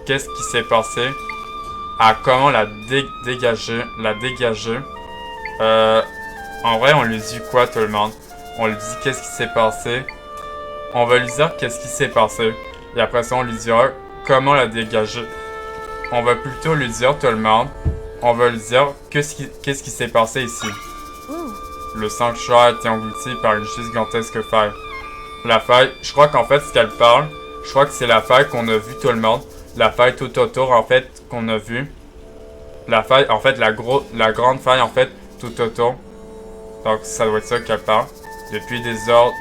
qu'est-ce qui s'est passé? Ah, comment la dégager? La dégager? En vrai, on lui dit quoi, tout le monde? On lui dit qu'est-ce qui s'est passé? On va lui dire qu'est-ce qui s'est passé. Et après ça, on lui dira comment la dégager. On va plutôt lui dire, tout le monde, on va lui dire qu'est-ce qui s'est passé ici. Le sanctuaire a été englouti par une gigantesque faille. La faille, je crois qu'en fait, ce qu'elle parle, je crois que c'est la faille qu'on a vue, tout le monde. La faille tout autour, en fait, qu'on a vue. La faille, en fait, la grande faille, en fait, tout autour. Donc, ça doit être ça qu'elle parle. Depuis des heures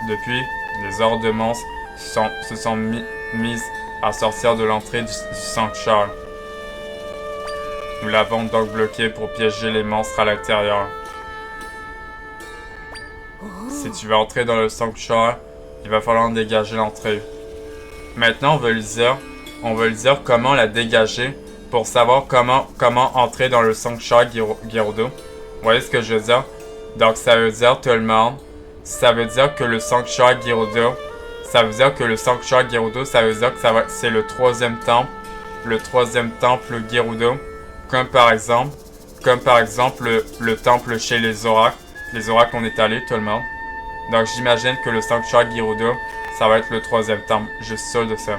de monstres se sont mises à sortir de l'entrée du sanctuaire. Nous l'avons donc bloqué pour piéger les monstres à l'intérieur. Si tu veux entrer dans le sanctuaire, il va falloir dégager l'entrée. Maintenant, on va lui dire comment la dégager pour savoir comment entrer dans le sanctuaire Gerudo. Vous voyez ce que je veux dire? Donc, ça veut dire, tout le monde, ça veut dire que le sanctuaire Gerudo, ça veut dire que c'est le troisième temple Gerudo, comme par exemple le temple chez les oracles on est allé, tout le monde. Donc, j'imagine que le sanctuaire Gerudo, ça va être le troisième temple, je suis sûr de ça.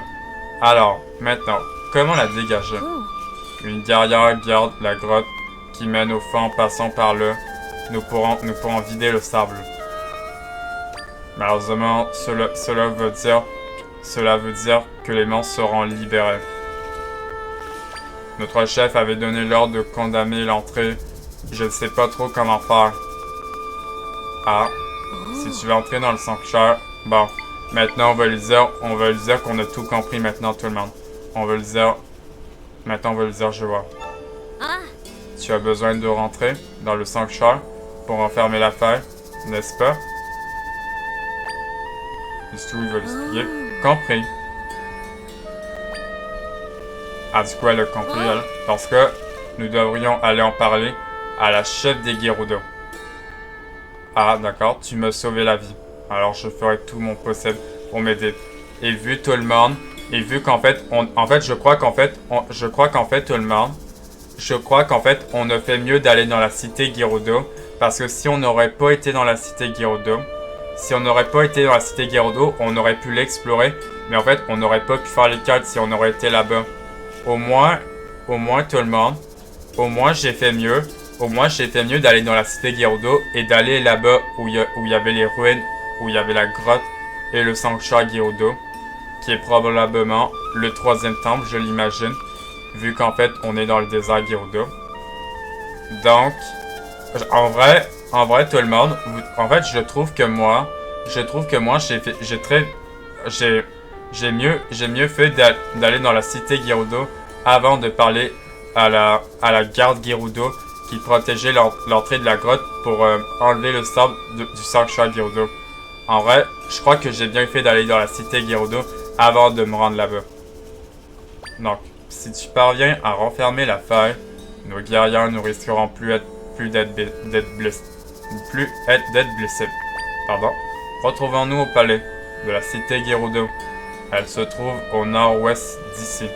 Alors, maintenant, comment la dégager? Une guerrière garde la grotte qui mène au fond en passant par là. Nous pourrons vider le sable. Malheureusement, cela veut dire que les monstres seront libérés. Notre chef avait donné l'ordre de condamner l'entrée. Je ne sais pas trop comment faire. Ah, si tu veux entrer dans le sanctuaire, bon, maintenant on va lui dire qu'on a tout compris maintenant, tout le monde. Maintenant on va lui dire, je vois. Tu as besoin de rentrer dans le sanctuaire pour enfermer la faille, n'est-ce pas? C'est tout, il va l'expliquer. Compris. Ah, du coup, elle a compris, elle. Parce que nous devrions aller en parler à la chef des Gerudo. Ah, d'accord, tu m'as sauvé la vie. Alors, je ferai tout mon possible pour m'aider. Et vu tout le monde, et vu qu'en fait, je crois qu'en fait, tout le monde, on a fait mieux d'aller dans la cité Gerudo. Parce que si on n'aurait pas été dans la cité Gerudo, on aurait pu l'explorer. Mais en fait, on n'aurait pas pu faire les quêtes si on aurait été là-bas. Au moins, tout le monde, j'ai fait mieux d'aller dans la cité Gerudo et d'aller là-bas où il y avait les ruines, où il y avait la grotte et le sanctuaire Gerudo, qui est probablement le troisième temple, je l'imagine, vu qu'en fait, on est dans le désert Gerudo. Donc, en vrai, tout le monde, en fait, je trouve que moi, j'ai mieux fait d'aller dans la cité Gerudo avant de parler à la garde Gerudo qui protégeait l'entrée de la grotte pour enlever le sable du sanctuaire Gerudo. En vrai, je crois que j'ai bien fait d'aller dans la cité Gerudo avant de me rendre là-bas. Donc, si tu parviens à renfermer la faille, nos guerriers ne risqueront plus d'être blessés. Pardon. Retrouvons-nous au palais de la cité Gerudo. Elle se trouve au nord-ouest d'ici.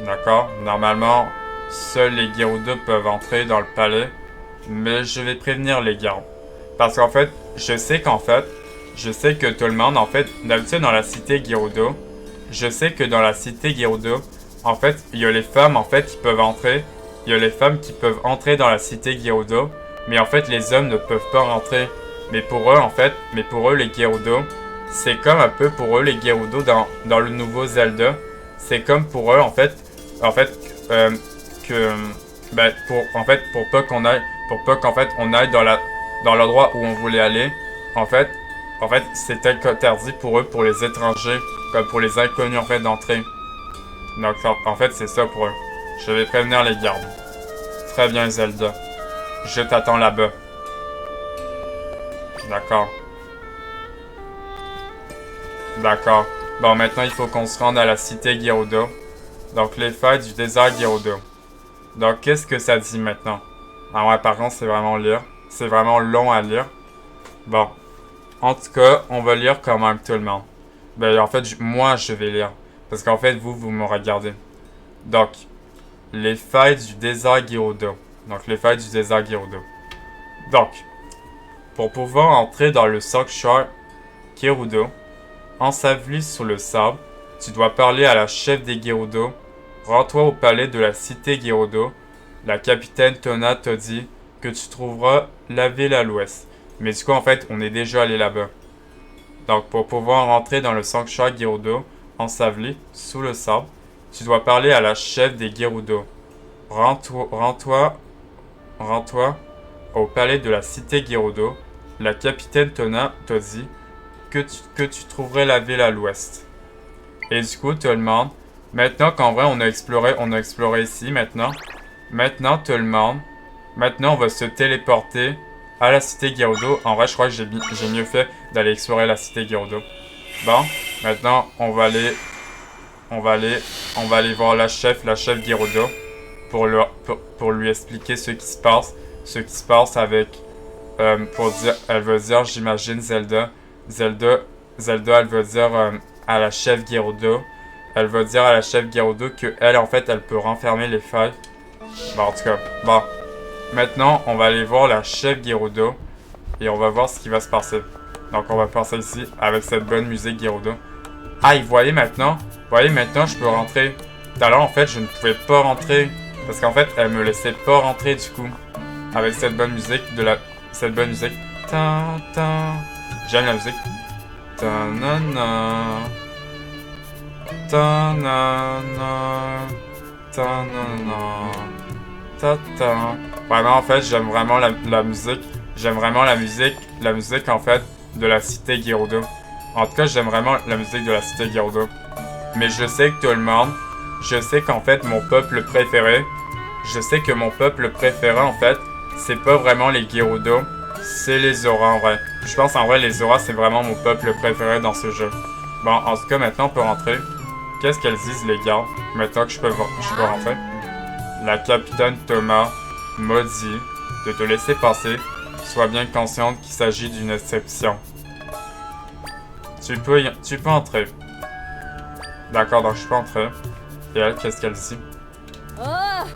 D'accord? Normalement, seuls les Gerudo peuvent entrer dans le palais, mais je vais prévenir les gardes. Parce qu'en fait, je sais que tout le monde, en fait, d'habitude dans la cité Gerudo, en fait, il y a les femmes, en fait, qui peuvent entrer. Il y a les femmes qui peuvent entrer dans la cité Gerudo, mais en fait, les hommes ne peuvent pas rentrer. Mais pour eux, les Gerudo, c'est comme un peu pour eux, les Gerudo dans le nouveau Zelda. C'est comme pour eux, pour pas qu'en fait, on aille dans l'endroit où on voulait aller. En fait, c'était interdit pour eux, pour les étrangers, comme pour les inconnus, en fait, d'entrer. Donc, en fait, c'est ça pour eux. Je vais prévenir les gardes. Très bien, Zelda. Je t'attends là-bas. D'accord. D'accord. Bon, maintenant, il faut qu'on se rende à la cité Gerudo. Donc, les failles du désert Gerudo. Donc, qu'est-ce que ça dit maintenant? Ah ouais, par contre, c'est vraiment lire. C'est vraiment long à lire. Bon. En tout cas, on va lire quand même tout le monde. Ben, en fait, moi, je vais lire. Parce qu'en fait, vous me regardez. Donc, les failles du désert Gerudo. Donc, les failles du désert Gerudo. Donc, pour pouvoir entrer dans le sanctuaire Gerudo, enseveli sous le sable, tu dois parler à la chef des Gerudo. Rends-toi au palais de la cité Gerudo. La capitaine Tona t'a dit que tu trouveras la ville à l'ouest. Mais du coup, en fait, on est déjà allé là-bas. Donc, pour pouvoir entrer dans le sanctuaire Gerudo, enseveli sous le sable, tu dois parler à la chef des Gerudo. Rends-toi au palais de la cité Gerudo. La capitaine Tona t'a dit que tu trouverais la ville à l'ouest. Et du coup, tout le monde, maintenant qu'en vrai on a exploré ici maintenant. Maintenant, tout le monde, maintenant on va se téléporter à la cité Gerudo. En vrai, je crois que j'ai mieux fait d'aller explorer la cité Gerudo. Bon, maintenant on va aller voir la chef Gerudo pour lui expliquer ce qui se passe avec elle veut dire, j'imagine, Zelda, elle veut dire à la chef Gerudo. Elle veut dire à la chef Gerudo que elle, en fait, elle peut renfermer les failles. Bon, en tout cas, bon. Maintenant, on va aller voir la chef Gerudo et on va voir ce qui va se passer. Donc, on va passer ici avec cette bonne musique Gerudo. Ah, vous voyez maintenant, je peux rentrer. Tout à l'heure, en fait, je ne pouvais pas rentrer parce qu'en fait, elle me laissait pas rentrer du coup. Avec cette bonne musique cette bonne musique. J'aime la musique. Vraiment, en fait, j'aime vraiment la musique. J'aime vraiment la musique en fait de la cité Gerudo. En tout cas, j'aime vraiment la musique de la cité Gerudo. Mais je sais que tout le monde, je sais qu'en fait mon peuple préféré, en fait, c'est pas vraiment les Gerudo, c'est les Zora en vrai. Je pense en vrai les Zora c'est vraiment mon peuple préféré dans ce jeu. Bon, en tout cas maintenant on peut rentrer. Qu'est-ce qu'elles disent les gardes maintenant que je peux rentrer? La capitaine Thomas m'a dit de te laisser passer. Sois bien consciente qu'il s'agit d'une exception. Tu peux entrer. D'accord, donc je peux entrer. Et elle, qu'est-ce qu'elle dit?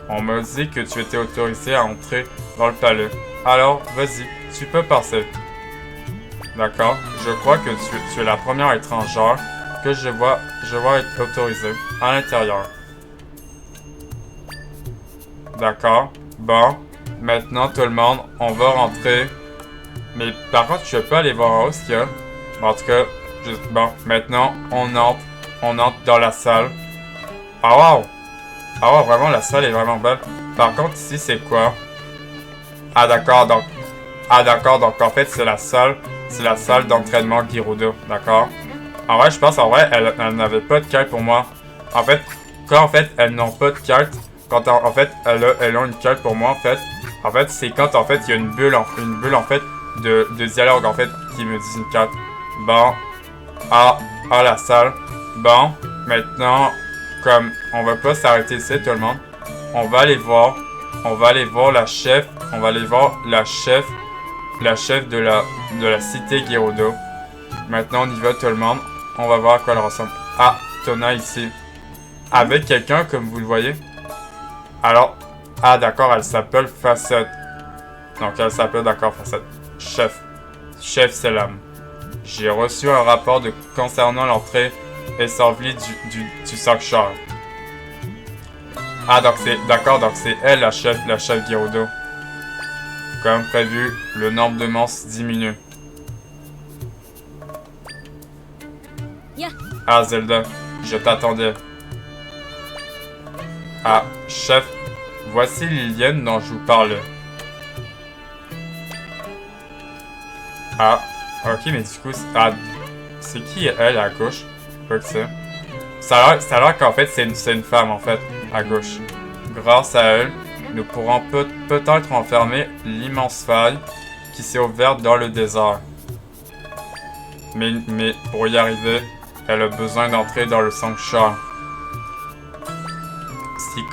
On m'a dit que tu étais autorisé à entrer dans le palais. Alors, vas-y, tu peux passer. D'accord, je crois que tu es la première étrangère que je vois être autorisée à l'intérieur. D'accord, bon, maintenant tout le monde, on va rentrer. Mais par contre, je peux aller voir en haut ce qu'il y a. En tout cas, bon, maintenant, on entre dans la salle. Ah wow! Ah ouais, vraiment, la salle est vraiment belle. Par contre, ici, c'est quoi? Ah d'accord, donc en fait, c'est la salle d'entraînement Gerudo, d'accord? En vrai, je pense, elle n'avait pas de carte pour moi. En fait, quand, en fait, elles n'ont pas de carte, quand, en fait, elles ont une carte pour moi, en fait, c'est quand, en fait, il y a une bulle, en fait, de dialogue, en fait, qui me dit une carte. Bon, la salle. Bon, maintenant, comme on va pas s'arrêter ici tout le monde, on va aller voir la chef de la cité Gerudo. Maintenant on y va tout le monde, on va voir à quoi elle ressemble. Ah, Tona ici. Avec quelqu'un comme vous le voyez. Alors, ah d'accord, elle s'appelle Facette. Donc elle s'appelle d'accord Facette. Chef Selam. J'ai reçu un rapport concernant l'entrée ensevelie du sanctuaire. Ah donc c'est elle la chef Gerudo. Comme prévu, le nombre de monstres diminue. Ah Zelda, je t'attendais. Ah, chef, voici Liliane dont je vous parlais. Ah, ok, mais du coup, c'est qui elle à gauche? Pas que ça. Ça a l'air qu'en fait c'est une femme en fait, à gauche. Grâce à elle, nous pourrons peut-être enfermer l'immense faille qui s'est ouverte dans le désert. Mais pour y arriver, elle a besoin d'entrer dans le sanctuaire. Si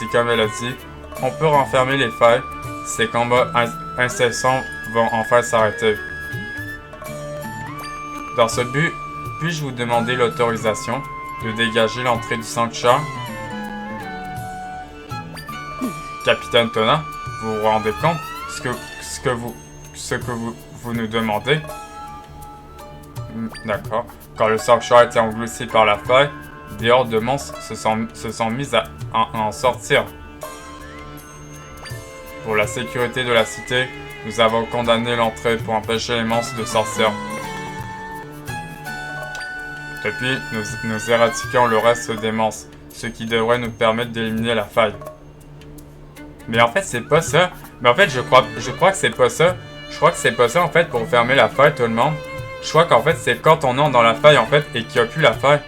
comme elle a dit, on peut renfermer les failles, ces combats incessants vont enfin s'arrêter. Dans ce but, puis-je vous demander l'autorisation de dégager l'entrée du sanctuaire? Capitaine Tona, vous vous rendez compte ce que vous nous demandez? D'accord. Quand le sanctuaire était englouti par la faille, des hordes de monstres se sont mis à en sortir. Pour la sécurité de la cité, nous avons condamné l'entrée pour empêcher les monstres de sortir. Depuis, nous éradiquons le reste des monstres, ce qui devrait nous permettre d'éliminer la faille. Mais en fait, c'est pas ça. Mais en fait, je crois que c'est pas ça. Je crois que c'est pas ça, en fait, pour fermer la faille, tout le monde. Je crois qu'en fait, c'est quand on entre dans la faille, en fait, et qu'il n'y a plus la faille.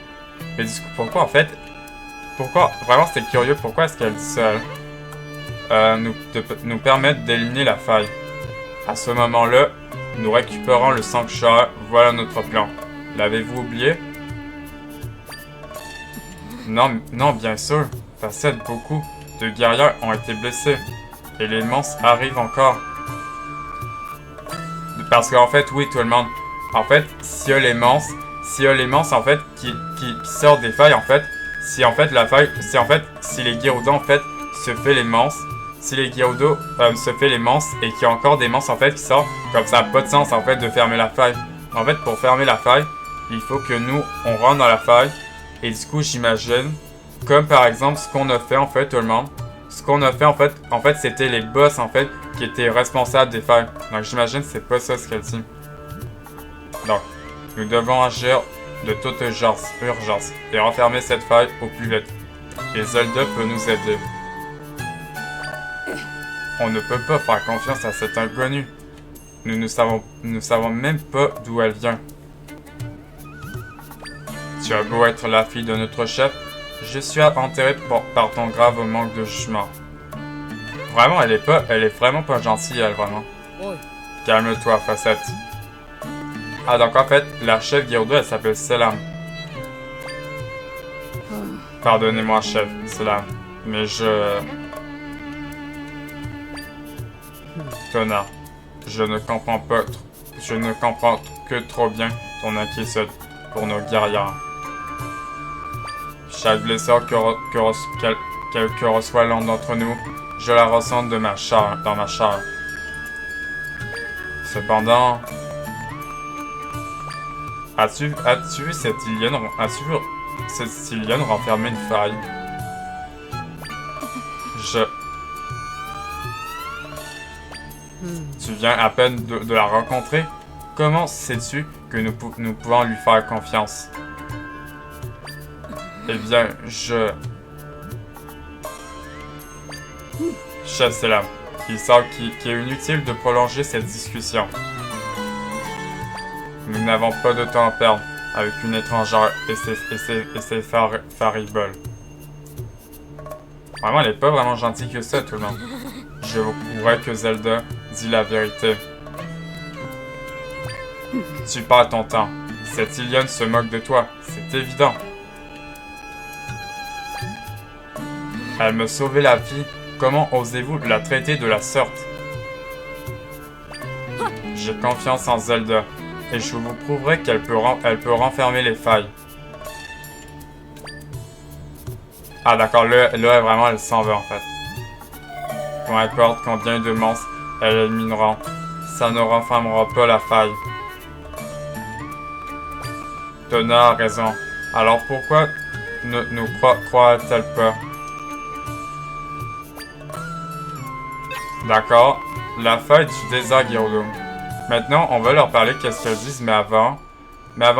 Mais du coup, pourquoi, en fait... Pourquoi... Vraiment, c'était curieux. Pourquoi est-ce qu'elle dit ça, nous permettre d'éliminer la faille. À ce moment-là, nous récupérons le sanctuaire. Voilà notre plan. L'avez-vous oublié? Non, bien sûr. Facette, beaucoup de guerriers ont été blessés. Et les monstres arrivent encore. Parce qu'en fait, oui, tout le monde. En fait, s'il y a les monstres, en fait, qui sortent des failles, en fait, si les Gerudo, en fait, se fait les monstres, si les Gerudo se fait les monstres et qu'il y a encore des monstres, en fait, qui sortent, comme ça n'a pas de sens, en fait, de fermer la faille. En fait, pour fermer la faille, il faut que nous, on rentre dans la faille, et du coup, j'imagine, comme par exemple, ce qu'on a fait, en fait, tout le monde, ce qu'on a fait, en fait, c'était les boss, en fait, qui étaient responsables des failles. Donc, j'imagine que c'est pas ça ce qu'elle dit. Donc, nous devons agir de toute urgence et renfermer cette faille au plus vite. Et Zelda peut nous aider. On ne peut pas faire confiance à cet inconnu. Nous ne savons même pas d'où elle vient. Tu as beau être la fille de notre chef, je suis enterré par ton grave manque de jugement. Vraiment, elle est vraiment pas gentille, elle, vraiment. Calme-toi, Facette. Ah, donc en fait, la chef Gerudo, elle s'appelle Selam. Pardonnez-moi, chef Selam, mais Tona, je ne comprends que trop bien ton inquiétude pour nos guerrières. Chaque blessure que reçoit l'un d'entre nous, je la ressens dans ma chair. Cependant, as-tu vu cette Ilienne renfermer une faille? Tu viens à peine de la rencontrer? Comment sais-tu que nous pouvons lui faire confiance? Eh bien, Chef Selam, il semble qu'il est inutile de prolonger cette discussion. Nous n'avons pas de temps à perdre avec une étrangère et ses fariboles. Vraiment, elle est pas vraiment gentille que ça, tout le monde. Je voudrais que Zelda dise la vérité. Tu perds ton temps. Cette Ilienne se moque de toi, c'est évident. Elle me sauvait la vie. Comment osez-vous la traiter de la sorte? J'ai confiance en Zelda, et je vous prouverai qu'elle peut renfermer les failles. Ah d'accord, là vraiment elle s'en va en fait. Peu importe combien de monstres elle éliminera, ça ne renfermera pas la faille. Tona a raison, alors pourquoi ne nous croit-elle pas? D'accord, la faille du désert Gerudo. Maintenant, on va leur parler qu'est-ce qu'elles disent, mais avant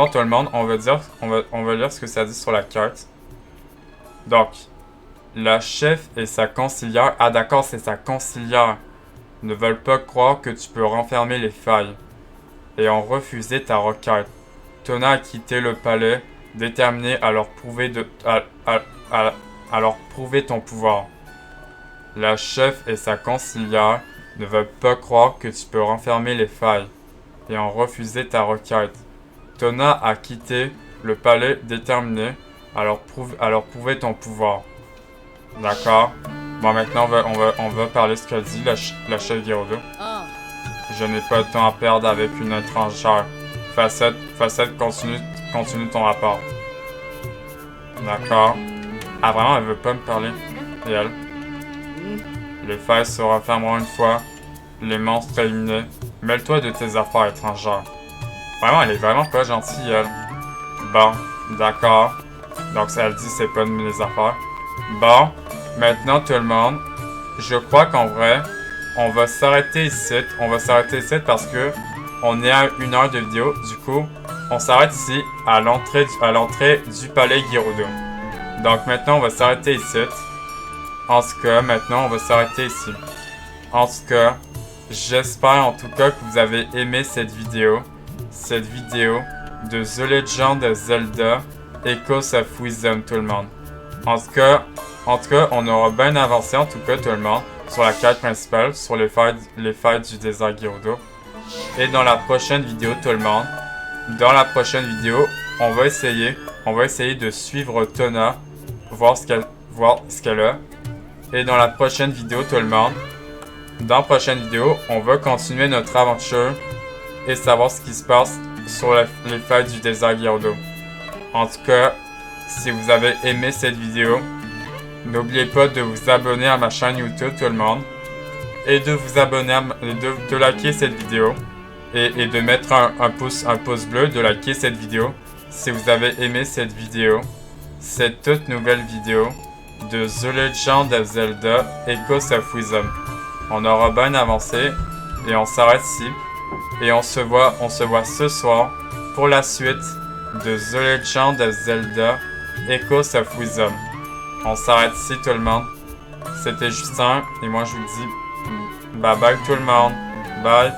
tout le monde, on va lire ce que ça dit sur la carte. Donc, la chef et sa conseillère, ah d'accord, c'est sa conseillère, ne veulent pas croire que tu peux renfermer les failles et ont refusé ta requête. Tona a quitté le palais, déterminé à leur prouver ton pouvoir. La chef et sa conseillère ne veulent pas croire que tu peux renfermer les failles et ont refusé ta requête. Tona a quitté le palais déterminé, alors prouvez ton pouvoir. D'accord. Bon, maintenant, on va parler ce qu'elle dit, la chef Gerudo. Je n'ai pas de temps à perdre avec une étrangère. Facette, continue ton rapport. D'accord. Ah, vraiment, elle veut pas me parler. Et elle? Les failles se refermeront une fois les monstres éliminés. Mêle-toi de tes affaires étrangères. Vraiment, elle est vraiment pas gentille, elle. Bon, d'accord. Donc, ça, elle dit c'est pas de mes affaires. Bon, maintenant tout le monde, je crois qu'en vrai, on va s'arrêter ici. On va s'arrêter ici parce que on est à 1 heure de vidéo. Du coup, on s'arrête ici à l'entrée du palais Gerudo. Donc maintenant, on va s'arrêter ici. En tout cas, maintenant, on va s'arrêter ici. En tout cas, j'espère en tout cas que vous avez aimé cette vidéo. Cette vidéo de The Legend of Zelda Echoes of Wisdom, tout le monde. En tout cas, on aura bien avancé, en tout cas, tout le monde, sur la quête principale, sur les failles du désert Gerudo. Et dans la prochaine vidéo, tout le monde, dans la prochaine vidéo, on va essayer de suivre Tona, voir ce qu'elle a. Et dans la prochaine vidéo, tout le monde, dans la prochaine vidéo, on va continuer notre aventure et savoir ce qui se passe sur les failles du désert Gerudo. En tout cas, si vous avez aimé cette vidéo, n'oubliez pas de vous abonner à ma chaîne YouTube, tout le monde, et de vous abonner, de liker cette vidéo, et de mettre un pouce bleu, de liker cette vidéo, si vous avez aimé cette vidéo, cette toute nouvelle vidéo de The Legend of Zelda Echoes of Wisdom. On aura bien avancé, et on s'arrête ici, et on se voit ce soir pour la suite de The Legend of Zelda Echoes of Wisdom. On s'arrête ici tout le monde. C'était Justin et moi je vous dis bye bye tout le monde. Bye.